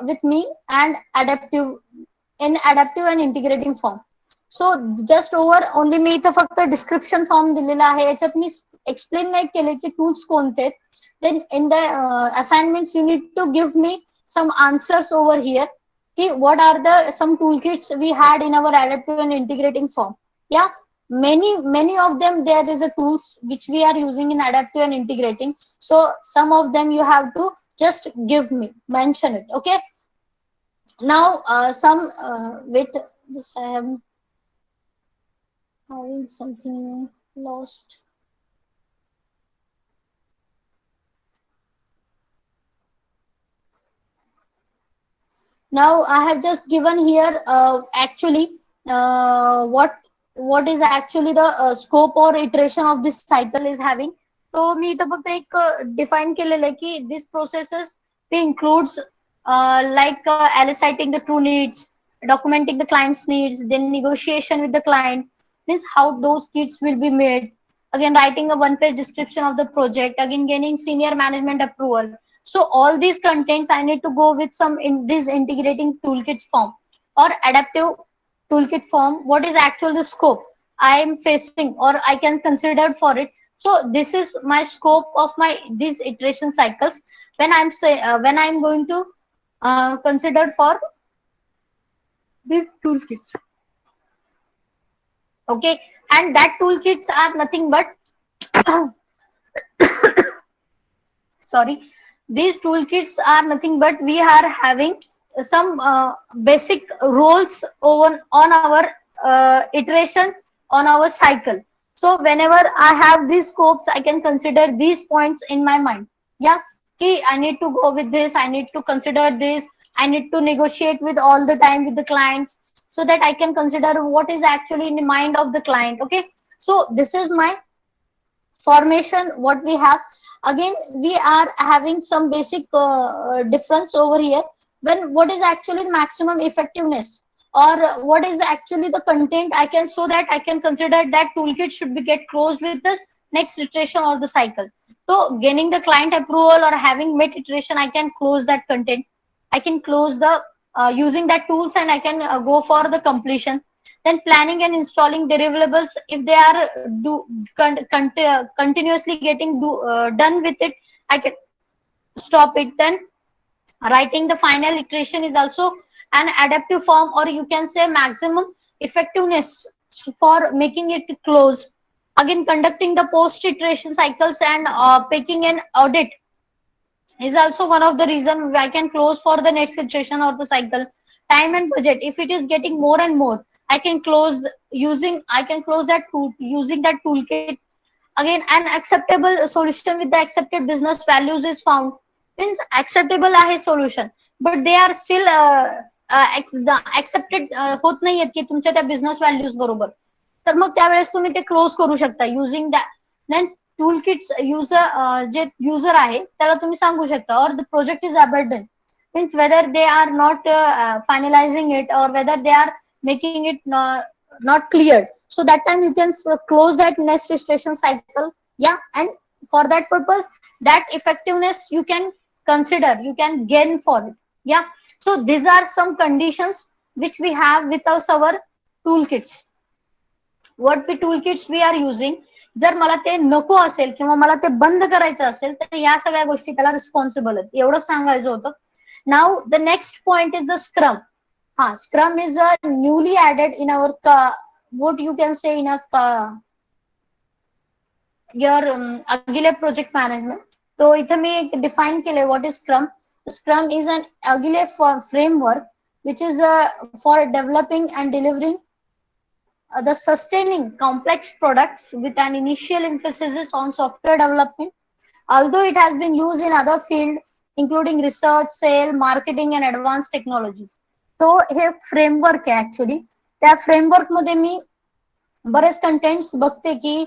with me and adaptive and integrating form. So just over only मी इथं फक्त डिस्क्रिप्शन फॉर्म दिलेला आहे, याच्यात मी एक्सप्लेन नाही केले की टूल्स कोणते आहेत. Then in the assignments you need to give me some answers over here. Okay, what are the some toolkits we had in our adaptive and integrating form? Yeah, many of them there is a tools which we are using in adaptive and integrating. So some of them you have to just give me mention it. Okay. Now some wait, just I am having something lost. Now I have just given here actually what is actually the scope or iteration of this cycle is having. So मी इथं फक्त एक define केलेलं आहे की this processes it includes like eliciting the true needs, documenting the client's needs, then negotiation with the client, means how those needs will be made, again writing a one-page description of the project, again gaining senior management approval. So all these contents I need to go with some in this integrating toolkit form or adaptive toolkit form. What is actual the scope I am facing or I can consider for it. So this is my scope of my these iteration cycles when when I'm going to consider for these toolkits. Okay, and that toolkits are nothing but sorry, these toolkits are nothing but we are having some basic roles on our iteration on our cycle. So whenever I have these scopes, I can consider these points in my mind. Yeah, okay, I need to go with this, I need to consider this, I need to negotiate with all the time with the clients, so that I can consider what is actually in the mind of the client. Okay, so this is my formation what we have. Again, we are having some basic difference over here, when what is actually the maximum effectiveness, or what is actually the content I can, so that I can consider that toolkit should be get closed with the next iteration or the cycle. So gaining the client approval or having met iteration, I can close that content, I can close the using that tools, and I can go for the completion. Then planning and installing deliverables, if they are continuously getting done with it, I can stop it. Then writing the final iteration is also an adaptive form, or you can say maximum effectiveness for making it close. Again, conducting the post iteration cycles and picking an audit is also one of the reason I can close for the next iteration or the cycle. Time and budget. If it is getting more and more, I can close I can close that tool using that toolkit. Again, an acceptable solution with the accepted business values is found. Means acceptable आहे solution, but they are still accepted होत नाहीयेत की तुमच्या त्या business values बरोबर. तर मग त्यावेळेस तुम्ही ते क्लोज करू शकता using that. Then tool kits user जे युजर आहे त्याला तुम्ही सांगू शकता, or the project is abandon, means whether they are not finalizing it, or whether they are making it not cleared. So that time you can close that next registration cycle. Yeah, and for that purpose, that effectiveness you can consider, you can gain for it. Yeah, so these are some conditions which we have with our toolkits. What the toolkits we are using, जर मला ते नको असेल किंवा मला ते बंद करायचं असेल तर या सगळ्या गोष्टी त्याला रिस्पॉन्सिबल आहेत, एवढंच सांगायचं होतं. Now the next point is the scrum. हा, scrum is a newly added in our what you can say in a your agile project management. तो इथे मी डिफाइन केले what is scrum. Scrum is an agile framework which is for developing and delivering the sustaining complex products with an initial emphasis on software development, although it has been used in other fields including research, sale, marketing and advanced technologies. तो हे framework आहे actually. त्या framework मध्ये मी बरेच contents बघते की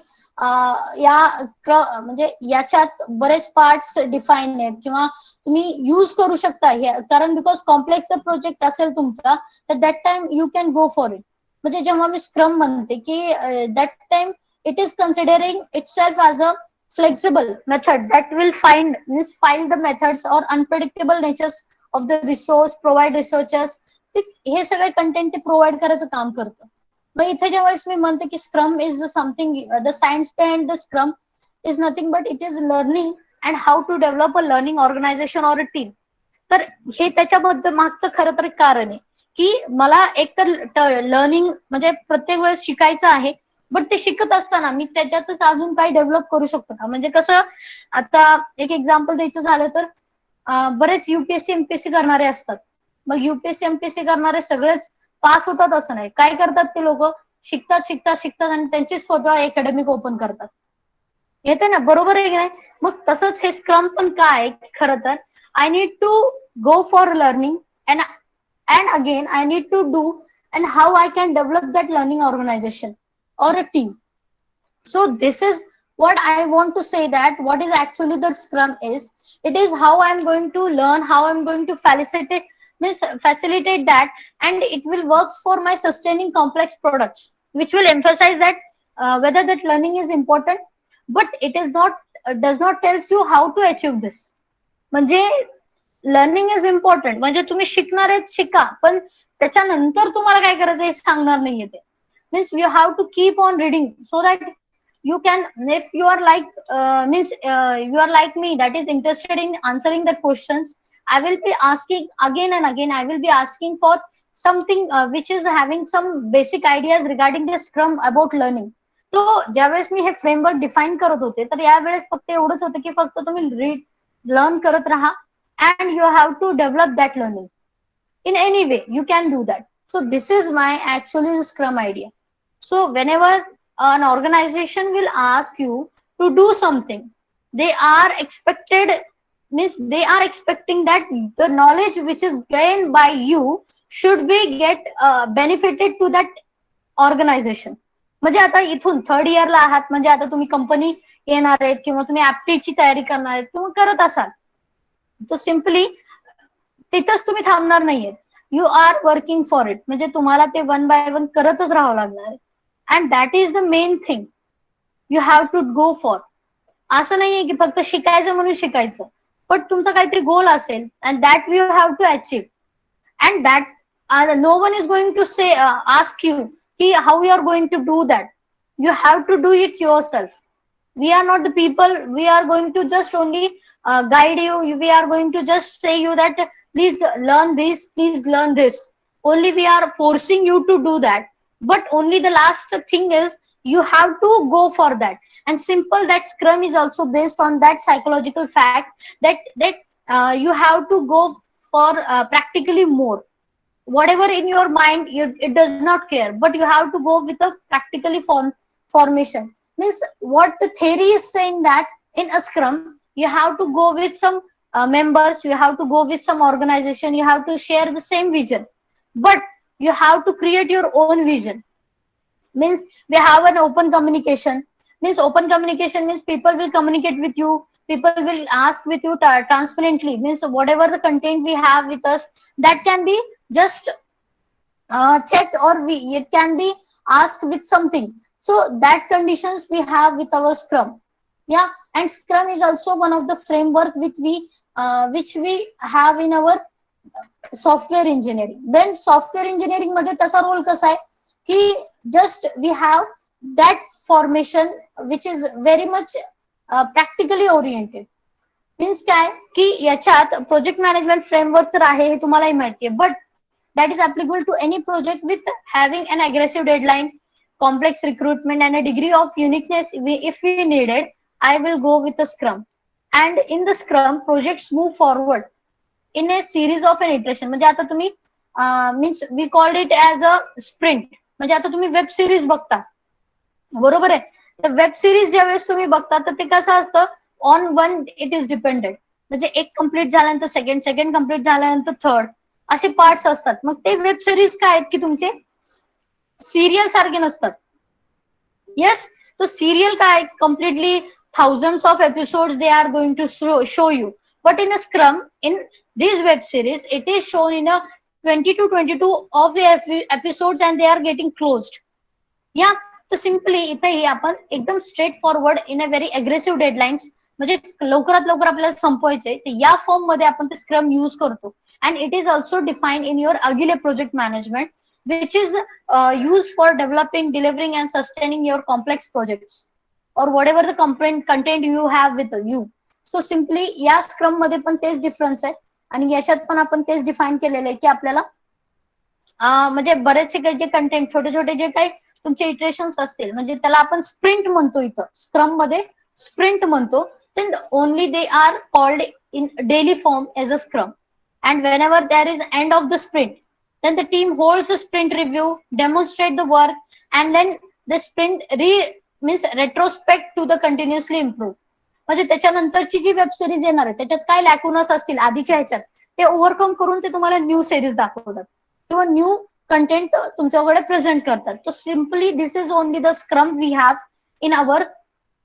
या म्हणजे याच्यात बरेच पार्ट्स डिफाईन आहेत किंवा तुम्ही यूज करू शकता, कारण बिकॉज कॉम्प्लेक्स प्रोजेक्ट असेल तुमचा तर that time you can go for it. म्हणजे जेव्हा मी स्क्रम म्हणते की that time it is considering itself as a flexible method that will file the methods or unpredictable natures of the resource, provide researchers. हे सगळे content ते provide करायचं काम करतं. मग इथे ज्यावेळेस मी म्हणते की scrum is something, the science behind the scrum is nothing but it is learning and how to develop a learning organisation or a team. तर हे त्याच्याबद्दल मागचं खरं तर कारण आहे की मला एक तर लर्निंग म्हणजे प्रत्येक वेळेस शिकायचं आहे, बट ते शिकत असताना मी त्याच्यातच अजून काही डेव्हलप करू शकतो का. म्हणजे कसं, आता एक एक्झाम्पल द्यायचं झालं तर बरेच युपीएससी एमपीएससी करणारे असतात. मग युपीएससी एमपीएससी करणारे सगळेच पास होतात असं नाही. काय करतात ते लोक, शिकतात शिकतात शिकतात आणि त्यांची स्वतः अकॅडमिक ओपन करतात. येते ना, बरोबर आहे की नाही. मग तसंच हे स्क्रम पण काय खरं तर, I need to go for learning and again I need to do and how I can develop that learning organization or a team. So this is what I want to say, that what is actually the scrum is. It is how I'm going to learn, how I'm going to facilitate that, and it will works for my sustaining complex products, which will emphasize that whether that learning is important, but it is not does not tells you how to achieve this. म्हणजे learning is important, म्हणजे तुम्ही शिकणार आहेत शिका, पण त्याच्यानंतर तुम्हाला काय करायचं हे सांगणार नाहीये ते. Means you have to keep on reading so that you can, if you are like you are like me that is interested in answering the questions, I will be asking again and again, I will be asking for something which is having some basic ideas regarding the scrum about learning. तो ज्यावेळेस मी हे framework define करत होते तर यावेळेस फक्त एवढंच होतं की फक्त तुम्ही लर्न करत राहा and you have to develop that learning in any way you can do that. So this is my actually scrum idea. So whenever an organization will ask you to do something, they are expected, means they are expecting that the knowledge which is gained by you should be get benefited to that organisation. म्हणजे आता इथून third इयरला आहात म्हणजे आता तुम्ही company येणार आहेत किंवा तुम्ही ऍप्टीची तयारी करणार आहेत किंवा करत असाल, तर सिम्पली तिथंच तुम्ही थांबणार नाहीये. You are working for it, म्हणजे तुम्हाला ते वन बाय वन करतच राहावं लागणार आहे. And that is the main thing you have to go for. असं नाहीये की फक्त शिकायचं म्हणून शिकायचं, पण तुमचा काहीतरी गोल असेल and that you have to achieve. and that no one is going to say ask you how you are going to do that. You have to do it yourself. We are not the people, we are going to just only guide you, we are going to just say you that please learn this, please learn this. Only we are forcing you to do that, but only the last thing is you have to go for that. And simple, that scrum is also based on that psychological fact that you have to go for practically more. Whatever in your mind, it does not care, but you have to go with a practically formation. Means what the theory is saying, that in a scrum you have to go with some members, you have to go with some organization, you have to share the same vision, but you have to create your own vision. Means we have an open communication. Means open communication means people will communicate with you, people will ask with you transparently. Means whatever the content we have with us, that can be just checked, or it can be asked with something. So that conditions we have with our scrum. Yeah. And scrum is also one of the framework which we have in our software engineering. Then software engineering मध्ये त्याचा role कसा आहे की just we have that formation which is very much practically oriented. Means काय की याच्यात project management framework तर आहे, हे तुम्हालाही माहिती आहे, but that is applicable to any project with having an aggressive deadline, complex recruitment and a degree of uniqueness. If we needed, I will go with the scrum. And in the scrum, projects move forward in a series of an iteration. म्हणजे आता तुम्ही means we called it as a sprint. म्हणजे आता तुम्ही web series बघता, बरोबर आहे, तर वेब सिरीज ज्यावेळेस तुम्ही बघता तर ते कसं असतं, on one it is dependent. म्हणजे एक कम्प्लीट झाल्यानंतर सेकंड, सेकंड कम्प्लीट झाल्यानंतर थर्ड, असे पार्ट्स असतात. मग ते वेब सिरीज काय आहेत की तुमचे सिरियल सारखे नसतात. येस, तो सिरियल काय completely thousands of episodes they are going to show you, but in a scrum, in this web series, it is shown in a 20 to 22 of the episodes and they are getting closed. या तर simply इथेही आपण एकदम straight forward in a very aggressive deadlines, म्हणजे लवकरात लवकर आपल्याला संपवायचंय, तर या फॉर्म मध्ये आपण ते स्क्रम यूज करतो. And it is also define in your agile project management which is used for developing, delivering and sustaining your complex projects or whatever the content you have with you. So simply या scrum मध्ये पण तेच difference आहे आणि याच्यात पण आपण तेच डिफाईन केलेलं आहे की आपल्याला म्हणजे बरेचसे काही जे कंटेंट, छोटे छोटे जे काही तुमचे इटरेशन्स असतील, म्हणजे त्याला आपण स्प्रिंट म्हणतो, इथं स्क्रम मध्ये स्प्रिंट म्हणतो. then only they are called in daily form as a scrum. And whenever there is end of the sprint, then the team holds a sprint review, demonstrate the work, and then the sprint means retrospect to the continuously improve. म्हणजे त्याच्यानंतरची जी web series येणार आहे त्याच्यात काय लॅकुनस असतील आधीच्या ह्याच्यात, ते overcome करून ते तुम्हाला न्यू सिरीज दाखवतात किंवा न्यू कंटेंट तुमच्याकडे प्रेझेंट करतात. तो simply this is only the scrum we have in our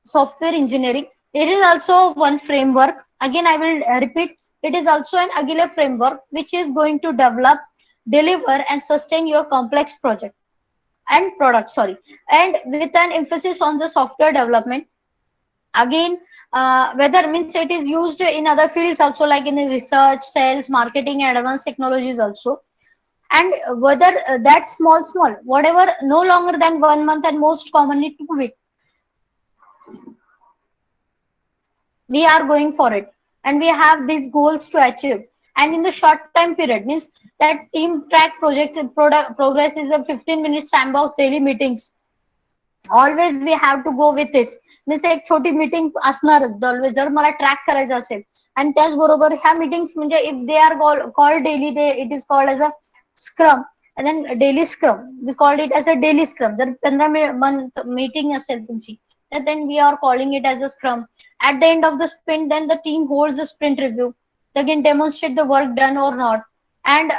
software engineering. It is also one framework. Again, I will repeat. It is also an Agile framework which is going to develop, deliver, and sustain your complex project and product. Sorry, and with an emphasis on the software development. Again, whether means it is used in other fields also, like in the research, sales, marketing, and advanced technologies also. And whether that small, whatever, no longer than 1 month and most commonly 2 weeks. We are going for it and we have these goals to achieve. And in the short time period, means that team track projects product progress is a 15 minutes sandbox daily meetings. Always we have to go with this. means एक छोटी meeting असणारच always, जर मला track करायचं असेल. आणि त्याचबरोबर ह्या मीटिंग्स म्हणजे if they are called daily, they it is called as a scrum. And then daily scrum, we called it as a daily scrum. जर 15 month meeting असेल तुमची, then we are calling it as a scrum. At the end of the sprint, then the team holds the sprint review. They again demonstrate the work done or not, and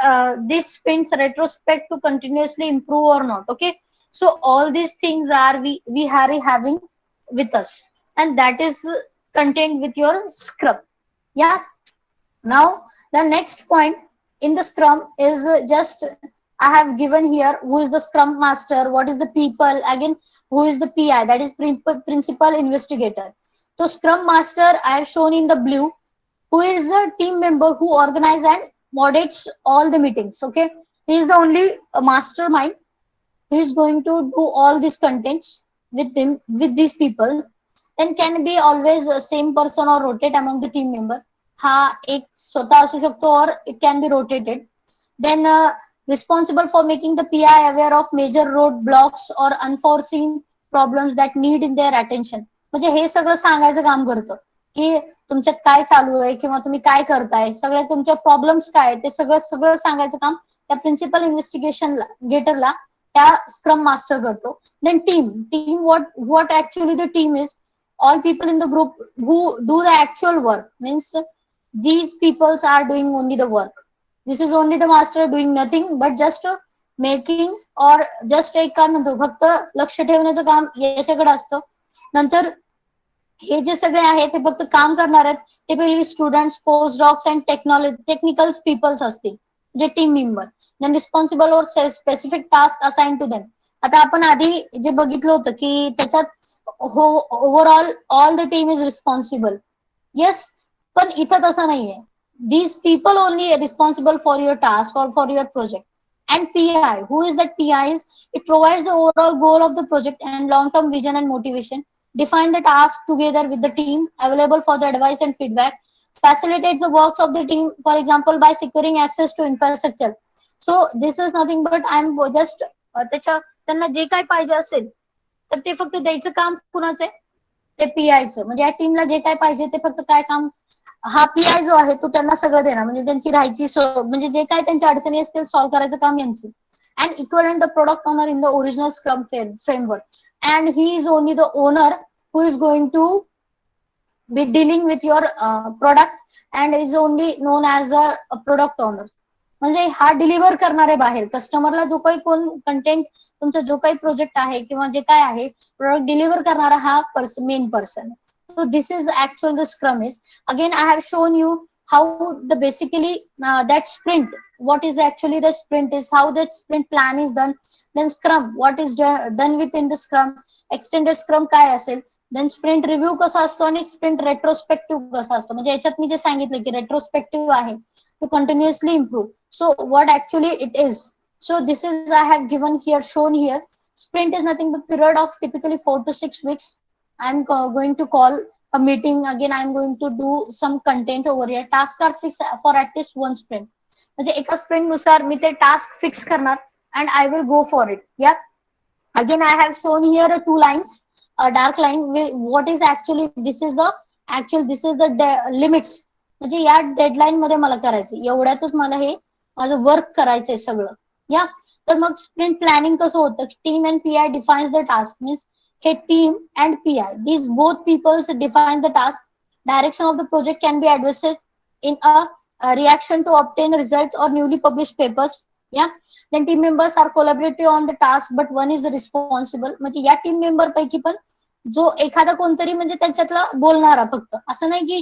these sprints retrospect to continuously improve or not. Okay, so all these things are we are having with us, and that is contained with your scrum. Yeah. Now the next point in the scrum is just I have given here who is the scrum master, what is the people, again who is the PI, that is principal investigator. So scrum master I have shown in the blue, who is a team member who organizes and moderates all the meetings. Okay, he is the only mastermind who is going to do all these contents with him with these people. Then can be always same person or rotate among the team member. हा एक स्वतः असू शकतो or it can be rotated. Then responsible for making the PI aware of major road blocks or unforeseen problems that need in their attention. म्हणजे हे सगळं सांगायचं काम करतं की तुमच्यात काय चालू आहे किंवा तुम्ही काय करताय, सगळ्या तुमच्या प्रॉब्लेम्स काय ते सगळं सगळं सांगायचं काम त्या प्रिन्सिपल इन्व्हेस्टिगेशन गेटरला त्या स्क्रम मास्टर करतो. Then team what actually the team is, all people in the group who do the actual work, means these peoples are doing only the work. This is only the master doing nothing but just making or just एक काय म्हणतो फक्त लक्ष ठेवण्याचं काम याच्याकडे असतं. नंतर हे जे सगळे आहेत ते फक्त काम करणार आहेत typically students, post docs and technology technical peoples असतील जे team member. Then responsible or specific task assign to them. आता आपण आधी जे बघितलं होतं की त्याच्यात हो overall all the team is responsible. Yes, पण इथं तसं नाहीये. These people only responsible for your task or for your project. And PI, who is that PI is, it provides the overall goal of the project and long-term vision and motivation, define the task together with the team, available for the advice and feedback, facilitates the works of the team, for example, by securing access to infrastructure. So this is nothing but I'm just त्याच्या त्यांना जे काय पाहिजे असेल तर ते फक्त द्यायचं काम कुणाचं आहे, ते पीआयचं. म्हणजे या टीमला जे काय पाहिजे ते फक्त काय काम, हा पीआय जो आहे तो त्यांना सगळं देणार. म्हणजे त्यांची राहायची म्हणजे जे काय त्यांच्या अडचणी असतील सॉल्व्ह करायचं काम यांचं. And equivalent the product owner in the original scrum framework, and he is only the owner who is going to be dealing with your product and is only known as a product owner. म्हणजे हा deliver करणार आहे बाहेर कस्टमरला जो काही कोण content तुमचा जो काही प्रोजेक्ट आहे किंवा जे काय आहे प्रोडक्ट डिलिव्हर करणारा हा main person. So this is actual the scrum is. Again, I have shown you how the basically that sprint, what is actually the sprint is, how that sprint plan is done. Then scrum, what is done within the scrum, extended scrum काय असेल. Then sprint review कसा असतो आणि sprint retrospective कसा असतो. म्हणजे याच्यात मी जे सांगितलं की रेट्रोस्पेक्टिव्ह आहे to continuously improve. So what actually it is. So this is I have given here, shown here. Sprint is nothing but period of typically 4 to 6 weeks. I'm going to call a meeting again. I'm going to do some content over here. Tasks are fixed for at least one sprint. म्हणजे एका sprint नुसार मी ते task fix करणार and I will go for it. Yeah. Again, I have shown here two lines, a dark line. What is actually this is the actual this is the limits. म्हणजे या deadline मध्ये मला करायचं एवढ्यातच मला हे माझं work करायचंय सगळं. या तर मग स्प्रिंट प्लॅनिंग कसं होतं, team and PI defines the task. Means हे team and PI these both peoples define the task. Direction of the project can be adjusted in a reaction to obtain results or newly published papers. Yeah. Then team members are collaborative on the task but one is responsible. म्हणजे या team member पैकी पण जो एखादा कोणतरी म्हणजे त्याच्यातला बोलणारा फक्त असं नाही की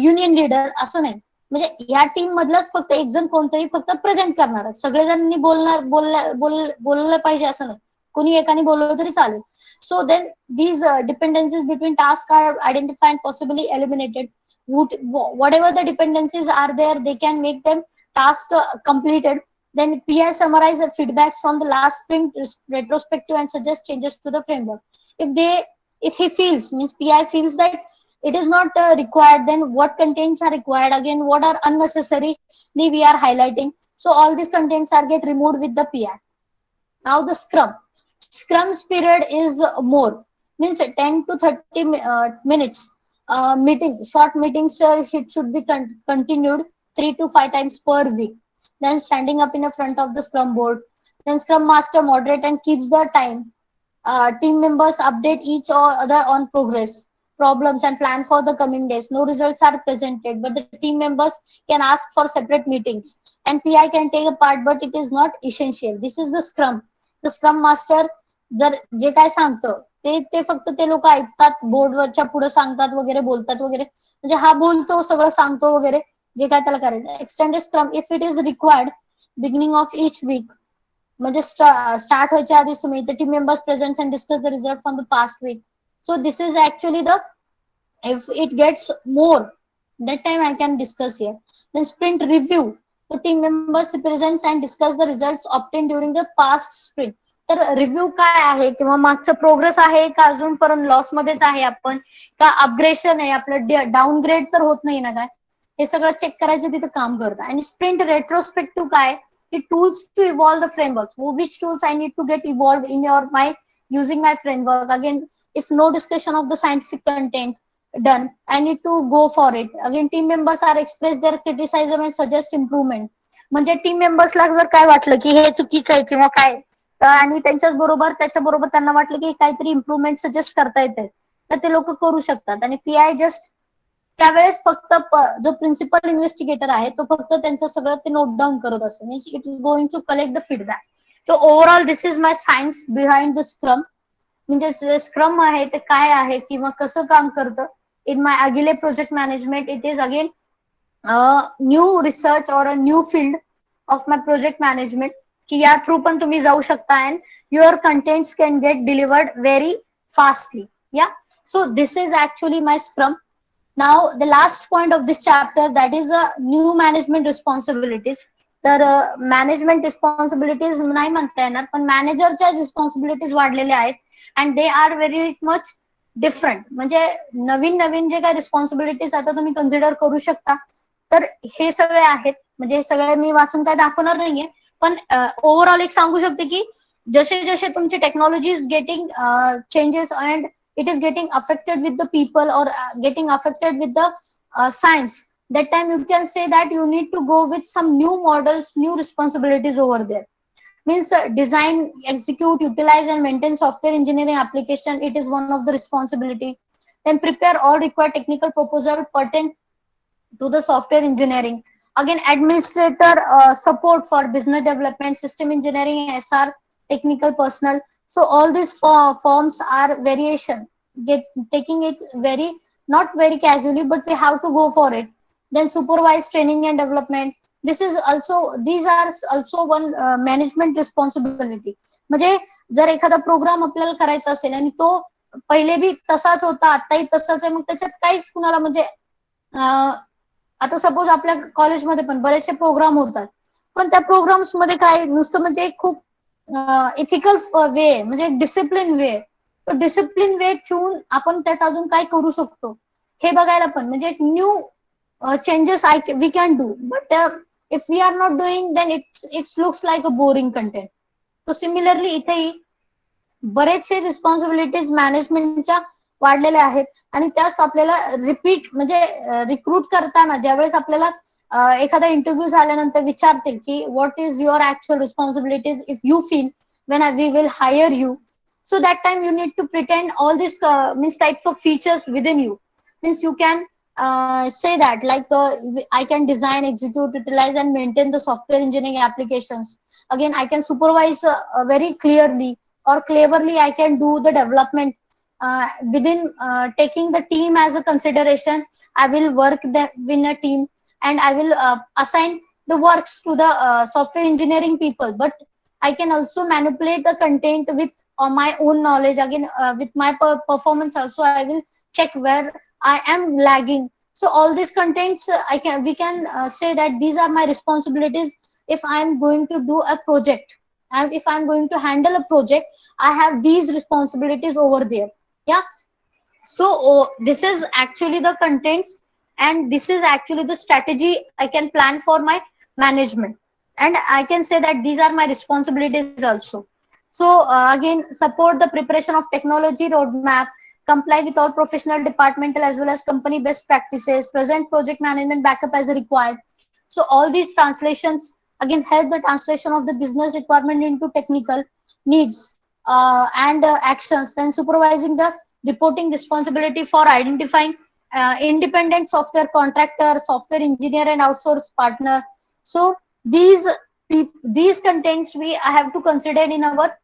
युनियन लीडर असं नाही. म्हणजे या टीम मधलाच फक्त एक जण कोणतरी फक्त प्रेझेंट करणार, सगळेजणांनी बोललं पाहिजे असं नाही, कोणी एकाने बोललं तरी चालेल. So then these dependencies between tasks are identified and possibly eliminated. Whatever the dependencies are there, they can make them task completed. Then PI summarize the feedbacks from the last sprint retrospective and suggest changes to the framework. If he feels, means PI feels that it is not required, then what contents are required, again what are unnecessary we are highlighting. So all these contents are get removed with the PI. Now the scrum's period is more, means 10 to 30 minutes. Meeting short meetings should be continued 3 to 5 times per week. Then standing up in the front of the scrum board, Then Scrum Master moderate and keeps the time. Team members update each other on progress, problems, and plan for the coming days. No results are presented, but the team members can ask for separate meetings. And PI can take a part, but it is not essential. This is the Scrum. The Scrum Master जर जे काय सांगतं ते फक्त ते लोक ऐकतात, बोर्डवरच्या पुढे सांगतात वगैरे, बोलतात वगैरे, म्हणजे हा बोलतो सगळं सांगतो वगैरे, जे काय त्याला करायचं. Extended scrum if it is required beginning of each week, म्हणजे स्टार्ट व्हायच्या आधीच तुम्ही the team members presents and discuss the result from the past week. So this is actually the, if it gets more, that time I can discuss here. Then sprint review, the team members presents and discuss the results obtained during the past sprint. तर review काय आहे किंवा मागचं progress आहे का अजून पर्यंत loss मध्येच आहे आपण, का अपग्रेडेशन आहे आपलं, डाऊनग्रेड तर होत नाही ना काय, हे सगळं चेक करायचं तिथं काम करतं. आणि स्प्रिंट रेट्रोस्पेक्टिव्ह काय, the tools to evolve the framework, which tools I need to get evolved in your my using my framework. Again, if no discussion of the scientific content done, I need to go for it. Again, team members are express their criticism and suggest improvement. म्हणजे team मेंबर्सला जर काय वाटलं की हे चुकीचं आहे किंवा काय, आणि त्यांच्याच बरोबर त्याच्याबरोबर त्यांना वाटलं की काहीतरी इम्प्रुव्हमेंट सजेस्ट करता येते, तर ते लोक करू शकतात. आणि पीआय जस्ट त्यावेळेस फक्त जो प्रिन्सिपल इन्व्हेस्टिगेटर आहे तो फक्त त्यांचं सगळं ते नोट डाऊन करत असतो. Means it is going to collect the feedback. तो overall this is my science behind the scrum. म्हणजे स्क्रम आहे ते काय आहे किंवा कसं काम करतं. In my agile project management it is again new research or a new field of my project management, की या थ्रू पण तुम्ही जाऊ शकता and your contents can get delivered very fastly. Yeah, so this is actually my scrum. Now, the last point of this chapter, that is new management responsibilities. तर management responsibilities नाही म्हणता येणार, पण मॅनेजरच्या रिस्पॉन्सिबिलिटीज वाढलेल्या आहेत and they are very much different. म्हणजे नवीन नवीन जे काही रिस्पॉन्सिबिलिटीज आता तुम्ही कन्सिडर करू शकता, तर हे सगळे आहेत. म्हणजे हे सगळे मी वाचून काय दाखवणार नाहीये, पण ओव्हरऑल एक सांगू शकते की जसे जसे तुमची technology is getting changes and it is getting affected with the people or getting affected with the science, that time you can say that you need to go with some new models, new responsibilities over there. Means design, execute, utilize and maintain software engineering application, it is one of the responsibility. Then prepare all required technical proposal pertinent to the software engineering. Again, administrator support for business development, system engineering, SR, technical personnel. So all these forms are variation, get taking it very not very casually, but we have to go for it. Then supervise training and development, this is also, these are also one management responsibility. म्हणजे जर एखादा programme आपल्याला करायचा असेल आणि तो पहिले B तसाच होता आताही तसाच आहे, मग त्याच्यात काहीच कुणाला म्हणजे आता सपोज आपल्या कॉलेजमध्ये पण बरेचसे प्रोग्राम होतात, पण त्या प्रोग्राम्स मध्ये काय नुसतं म्हणजे खूप इथिकल वे, म्हणजे डिसिप्लिन वे, तो डिसिप्लिन वे ठेवून आपण त्यात अजून काय करू शकतो हे बघायला पण, म्हणजे एक new changes we can do. But if we are not doing then it's looks like a boring content. तो सिमिलरली इथेही बरेचसे रिस्पॉन्सिबिलिटीज मॅनेजमेंटच्या वाढलेल्या आहेत आणि त्याच आपल्याला रिपीट म्हणजे रिक्रूट करताना ज्यावेळेस आपल्याला एखादा इंटरव्ह्यू झाल्यानंतर विचारतील की what is your actual responsibilities if you feel when we will hire you. So that time you need to pretend all these means types of features within you. Means you can say that like I can design, execute, utilize and maintain the software engineering applications. Again, I can supervise very clearly or cleverly I can do the development within taking the team as a consideration. I will work in a team and I will assign the works to the software engineering people, but I can also manipulate the content with my own knowledge. Again, with my performance also, I will check where I am lagging. So all these contents, we can say that these are my responsibilities if I am going to do a project. And if I am going to handle a project, I have these responsibilities over there. Yeah. So this is actually the contents, and this is actually the strategy I can plan for my management, and I can say that these are my responsibilities also. So again, support the preparation of technology roadmap, comply with all professional, departmental as well as company best practices, present project management backup as required. So all these translations again help the translation of the business requirement into technical needs and actions, then supervising the reporting responsibility for identifying independent software contractor, software engineer, and outsource partner. So these these contents we have to consider in our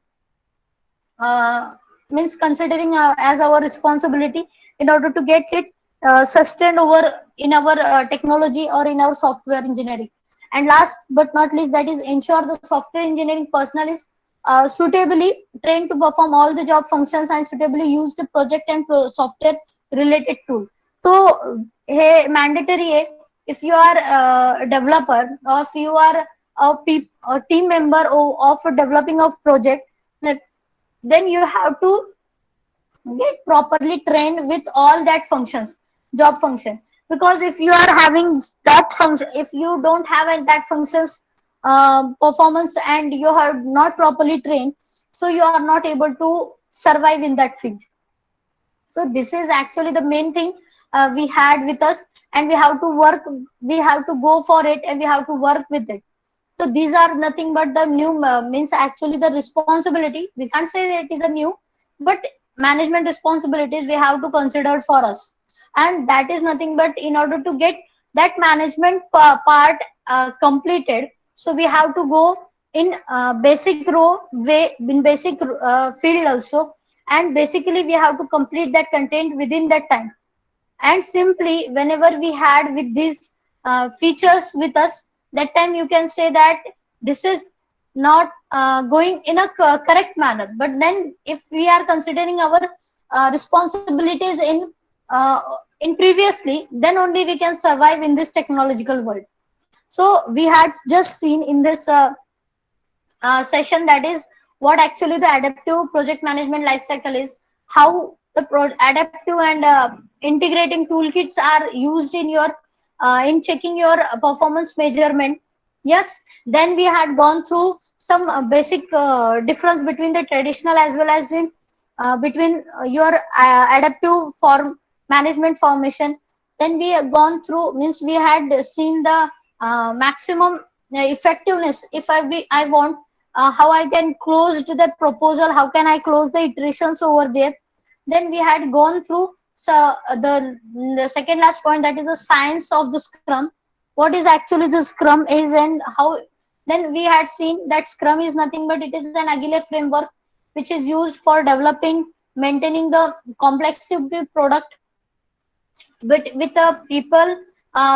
uh, means considering as our responsibility in order to get it sustained over in our technology or in our software engineering. And last but not least, that is ensure the software engineering personnel is suitably trained to perform all the job functions and suitably use the project and software related tool. So hey, mandatory hai, if you are a developer or if you are a team member of developing of project, then you have to get properly trained with all that functions, job function. Because if you are having that function, if you don't have that functions performance and you are not properly trained, so you are not able to survive in that field. So this is actually the main thing we had with us, and we have to work, we have to go for it, and we have to work with it. So these are nothing but the new means actually the responsibility. We can't say that it is a new, but management responsibilities we have to consider for us, and that is nothing but in order to get that management part completed. So we have to go in basic row way, in basic field also, and basically we have to complete that content within that time. And simply whenever we had with these features with us, that time you can say that this is not going in a correct manner. But then if we are considering our responsibilities uh, in previously, then only we can survive in this technological world. So we had just seen in this session, that is what actually the adaptive project management life cycle is, how the adaptive and integrating toolkits are used in your in checking your performance measurement. Yes, then we had gone through some basic difference between the traditional as well as in between your adaptive form management formation. Then we have gone through, means we had seen the maximum effectiveness. If I want how I can close to the proposal, how can I close the iterations over there. Then we had gone through, so the second last point, that is the science of the scrum. What is actually the scrum is, and how. Then we had seen that scrum is nothing but it is an agile framework which is used for developing, maintaining the complexity product, but with a people,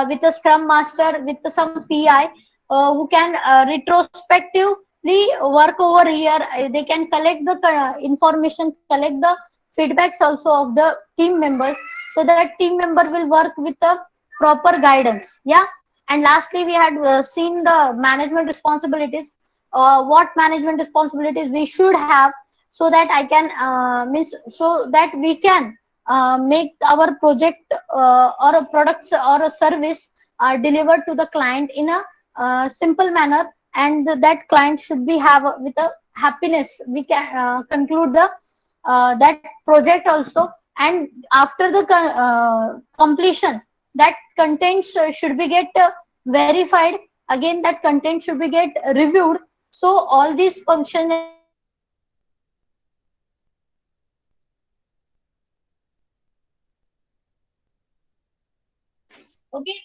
with a scrum master, with some pi who can retrospectively work over here. They can collect the information, collect the feedbacks also of the team members, so that team member will work with a proper guidance. Yeah. And lastly, we had seen the management responsibilities, what management responsibilities we should have, so that I can miss, so that we can make our project or a product or a service delivered to the client in a simple manner, and that client should be have with a happiness. We can conclude the that project also, and after the completion, that content should be get verified. Again, that content should be get reviewed. So all these functions and all these responsibilities we have to consider in our management responsibility. Okay.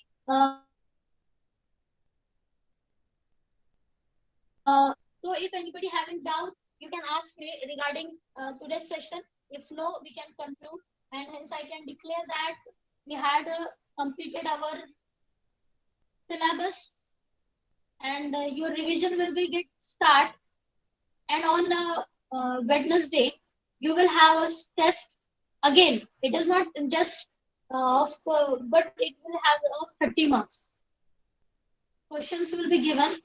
So if anybody having doubt, you can ask me regarding today's session. If no, we can conclude, and hence I can declare that we had completed our syllabus, and your revision will be get start. And on the Wednesday, you will have a test again. It is not just but it will have of 30 marks. Questions will be given.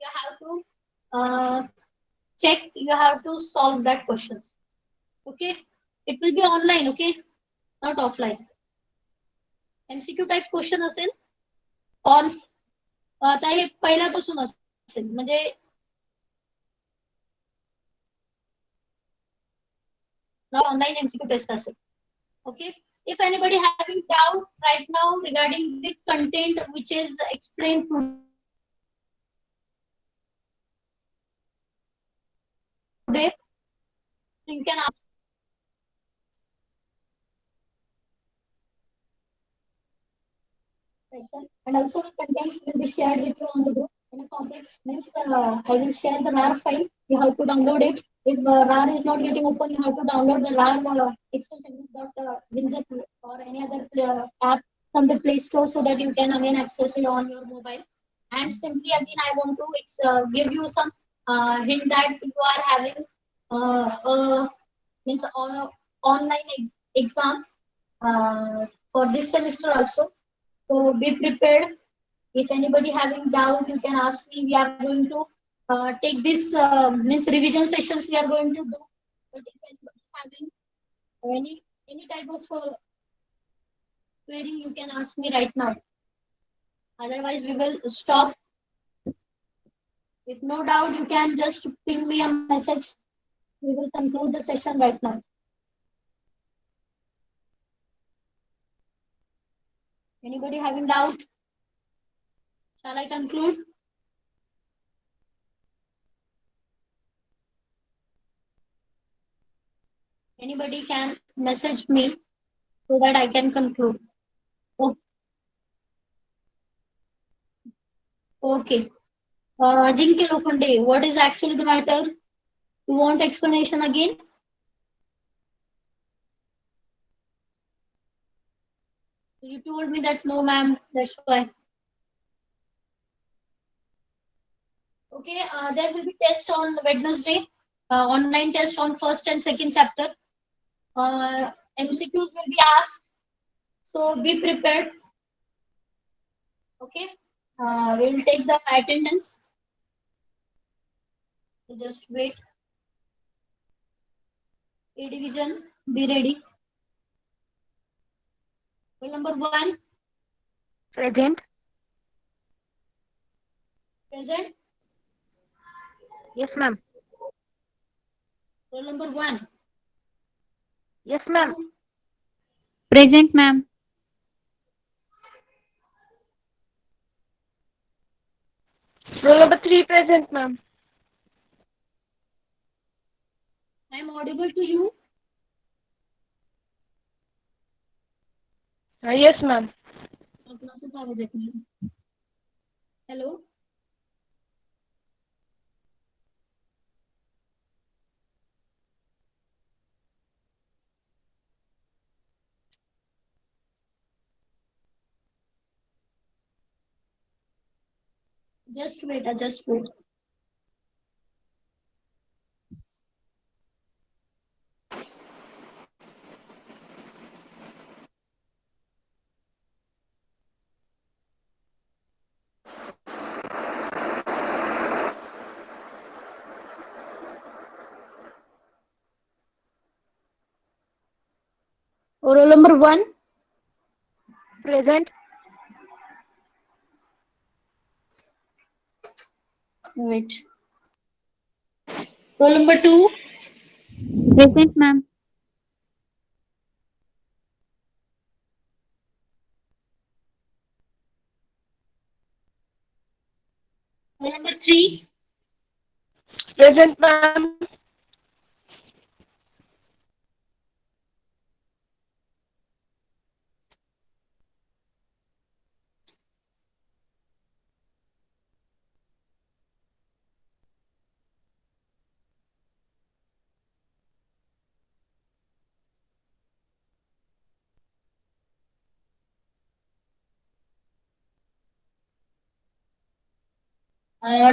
You have to check. You have to solve that questions. Okay. It will be online. Okay, not offline. MCQ type question असेल on आता हे पहिल्यापासून असेल, म्हणजे online MCQ test असेल. Okay. If anybody having doubt right now regarding the content which is explained today, break. You can ask question, and also the contents will be shared with you on the group. In a complex means I will share the RAR file. You have to download it. If RAR is not getting open, you have to download the RAR extension means .winzip or any other app from the Play Store so that you can again access it on your mobile. And simply again, I want to give you some hint that you are having means online exam for this semester also. So be prepared. If anybody having doubt, you can ask me. We are going to take this means revision sessions we are going to do. But if anybody is having any type of query, you can ask me right now. Otherwise, we will stop. If no doubt, you can just ping me a message. We will conclude the session right now. Anybody having doubt? Shall I conclude? Anybody can message me so that I can conclude. Okay. Jinky Lokhande, what is actually the matter? You want explanation again? You told me that no, ma'am. That's why. Okay. There will be tests on Wednesday. Online test on first and second chapter. MCQs will be asked. So be prepared. Okay. We'll take the attendance. Just wait. A division, be ready. Roll number 1, Present. present. Yes, ma'am. Roll number 1, Yes, ma'am. Present, ma'am. Roll number 3, present, ma'am. I am audible to you. Yes, ma'am. Classes आवाज येत नाही. Hello. Just wait. Just wait. Roll number 1, Present. wait. Roll number 2, Present, ma'am. roll number 3, Present, ma'am.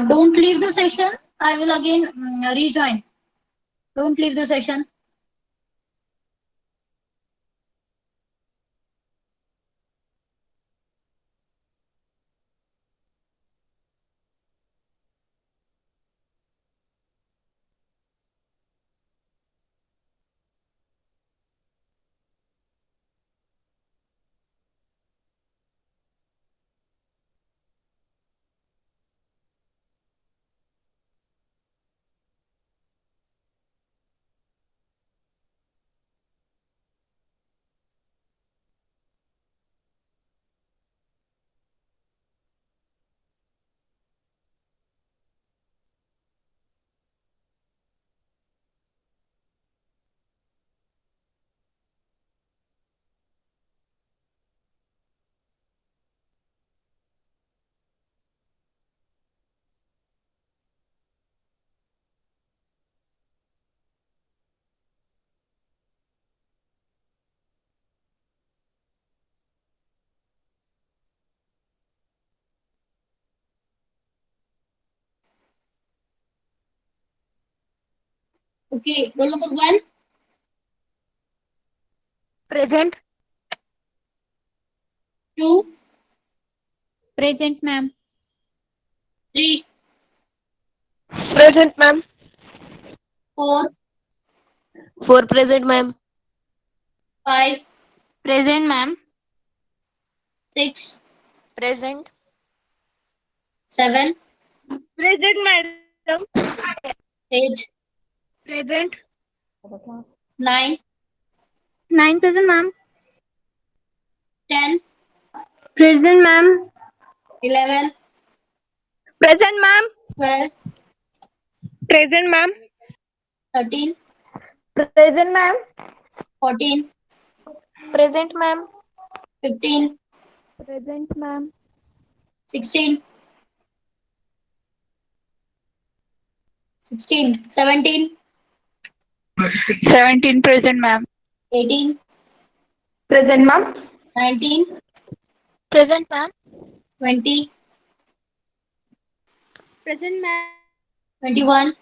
don't leave the session. I will again rejoin. Don't leave the session. Okay, roll number 1, Present. 2, Present, ma'am. 3, Present, ma'am. 4, 4 present, ma'am. 5, Present, ma'am. 6, Present. 7, Present, madam. 8, Present. 9, 9 present, ma'am. 10, Present, ma'am. 11, Present, ma'am. 12, Present, ma'am. 13, Present, ma'am. 14, Present, ma'am. 15, Present, ma'am. 16, 17, 17. Present, ma'am. 18, Present, ma'am. 19, Present, ma'am. 20, Present, ma'am. 21,